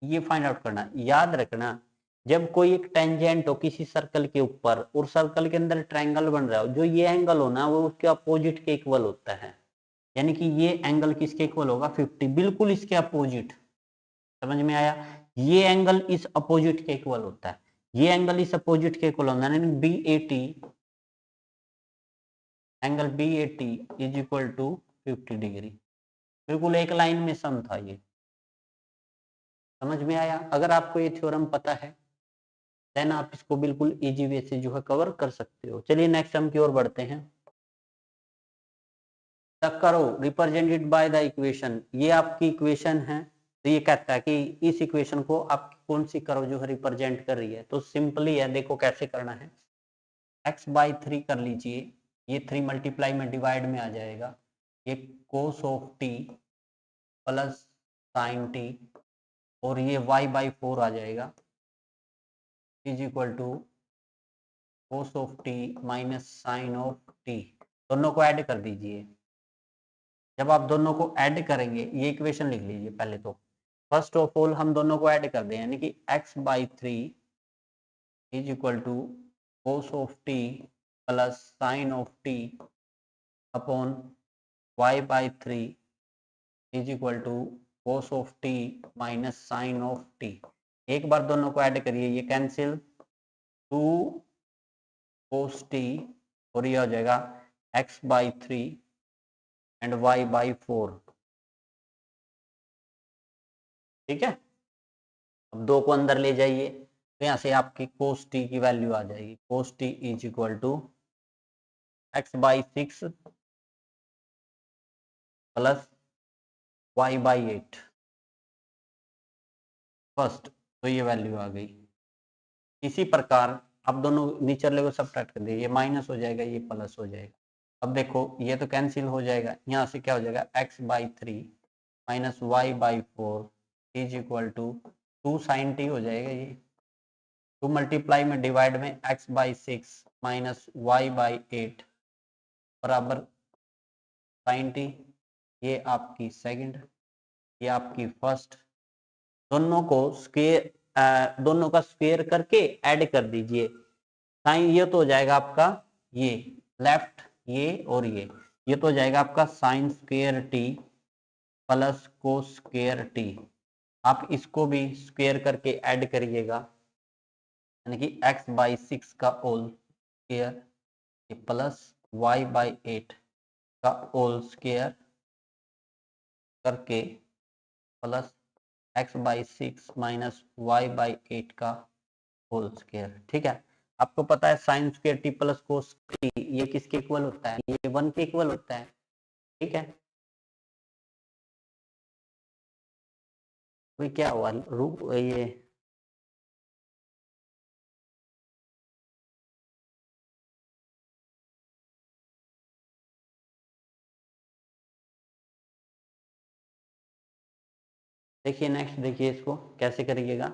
ये फाइंड आउट करना। याद रखना, जब कोई एक टेंजेंट हो किसी सर्कल के ऊपर और सर्कल के अंदर ट्रायंगल बन रहा हो, जो ये एंगल हो ना वो उसके अपोजिट के इक्वल होता है, यानी कि ये एंगल किसके इक्वल होगा, 50, बिल्कुल इसके अपोजिट। समझ में आया, ये एंगल इस अपोजिट के इक्वल होता है, ये एंगल इस अपोजिट के इक्वल होता है, यानी BAT angle BAT is equal to 50 degree. बिल्कुल एक लाइन में सम था ये। समझ में आया, अगर आपको ये थ्योरम पता है देन आप इसको बिल्कुल इजी वे से जो है कवर कर सकते हो। चलिए नेक्स्ट सम की ओर बढ़ते हैं। The curve represented by the equation, ये आपकी इक्वेशन है, तो ये कहता है कि इस इक्वेशन को आप कौन सी कर्व जो है रिप्रेजेंट कर रही है। तो सिंपली है, देखो कैसे करना है, x/3 कर लीजिए, ये 3 मल्टीप्लाई में डिवाइड में आ जाएगा, ये cos of t plus sin t, और ये y/4 आ जाएगा is equal to cos of t minus sin of t। दोनों को ऐड कर दीजिए। जब आप दोनों को ऐड करेंगे, ये इक्वेशन लिख लीजिए पहले तो, फर्स्ट ऑफ ऑल हम दोनों को ऐड कर दें, यानी कि x/3 is equal to cos of t plus sin of t upon y/3 is equal to cos of t minus sin of t। एक बार दोनों को ऐड करिए, ये कैंसिल, 2 cos t और ये हो जाएगा x/3 एंड y/4। ठीक है, अब 2 को अंदर ले जाइए, तो यहाँ से आपकी cos t की वैल्यू आ जाएगी, cos t is equal to x/6 plus y/8 first, तो ये वैल्यू आ गई। इसी प्रकार आप दोनों नीचे लेवल सब्ट्रैक्ट कर दिए, ये माइनस हो जाएगा, ये प्लस हो जाएगा। अब देखो ये तो कैंसिल हो जाएगा, यहाँ से क्या हो जाएगा, x/3 minus y/4 is equal to 2 sin t हो जाएगा, ये 2 मल्टीप्लाई में डिवाइड में x/6 माइनस y/8 बराबर sin t। ये आपकी सेकंड, ये आपकी फर्स्ट, दोनों को स्क्वायर, दोनों का स्क्वायर करके ऐड कर दीजिए। साइन ये तो हो जाएगा आपका, ये लेफ्ट ये और ये, ये तो हो जाएगा आपका sine square T plus cos square T. आप इसको भी स्क्वेयर करके ऐड करिएगा, यानी कि x/6 का होल स्क्वेयर प्लस y/8 का होल स्क्वेयर करके प्लस x/6 माइनस y/8 का होल स्क्वेयर। ठीक है, आपको पता है sine square T plus cos t ये किसके इक्वल होता है? ये 1 के इक्वल होता है। ठीक है, तो क्या हुआ रूप ये देखिए नेक्स्ट, देखिए इसको कैसे करिएगा।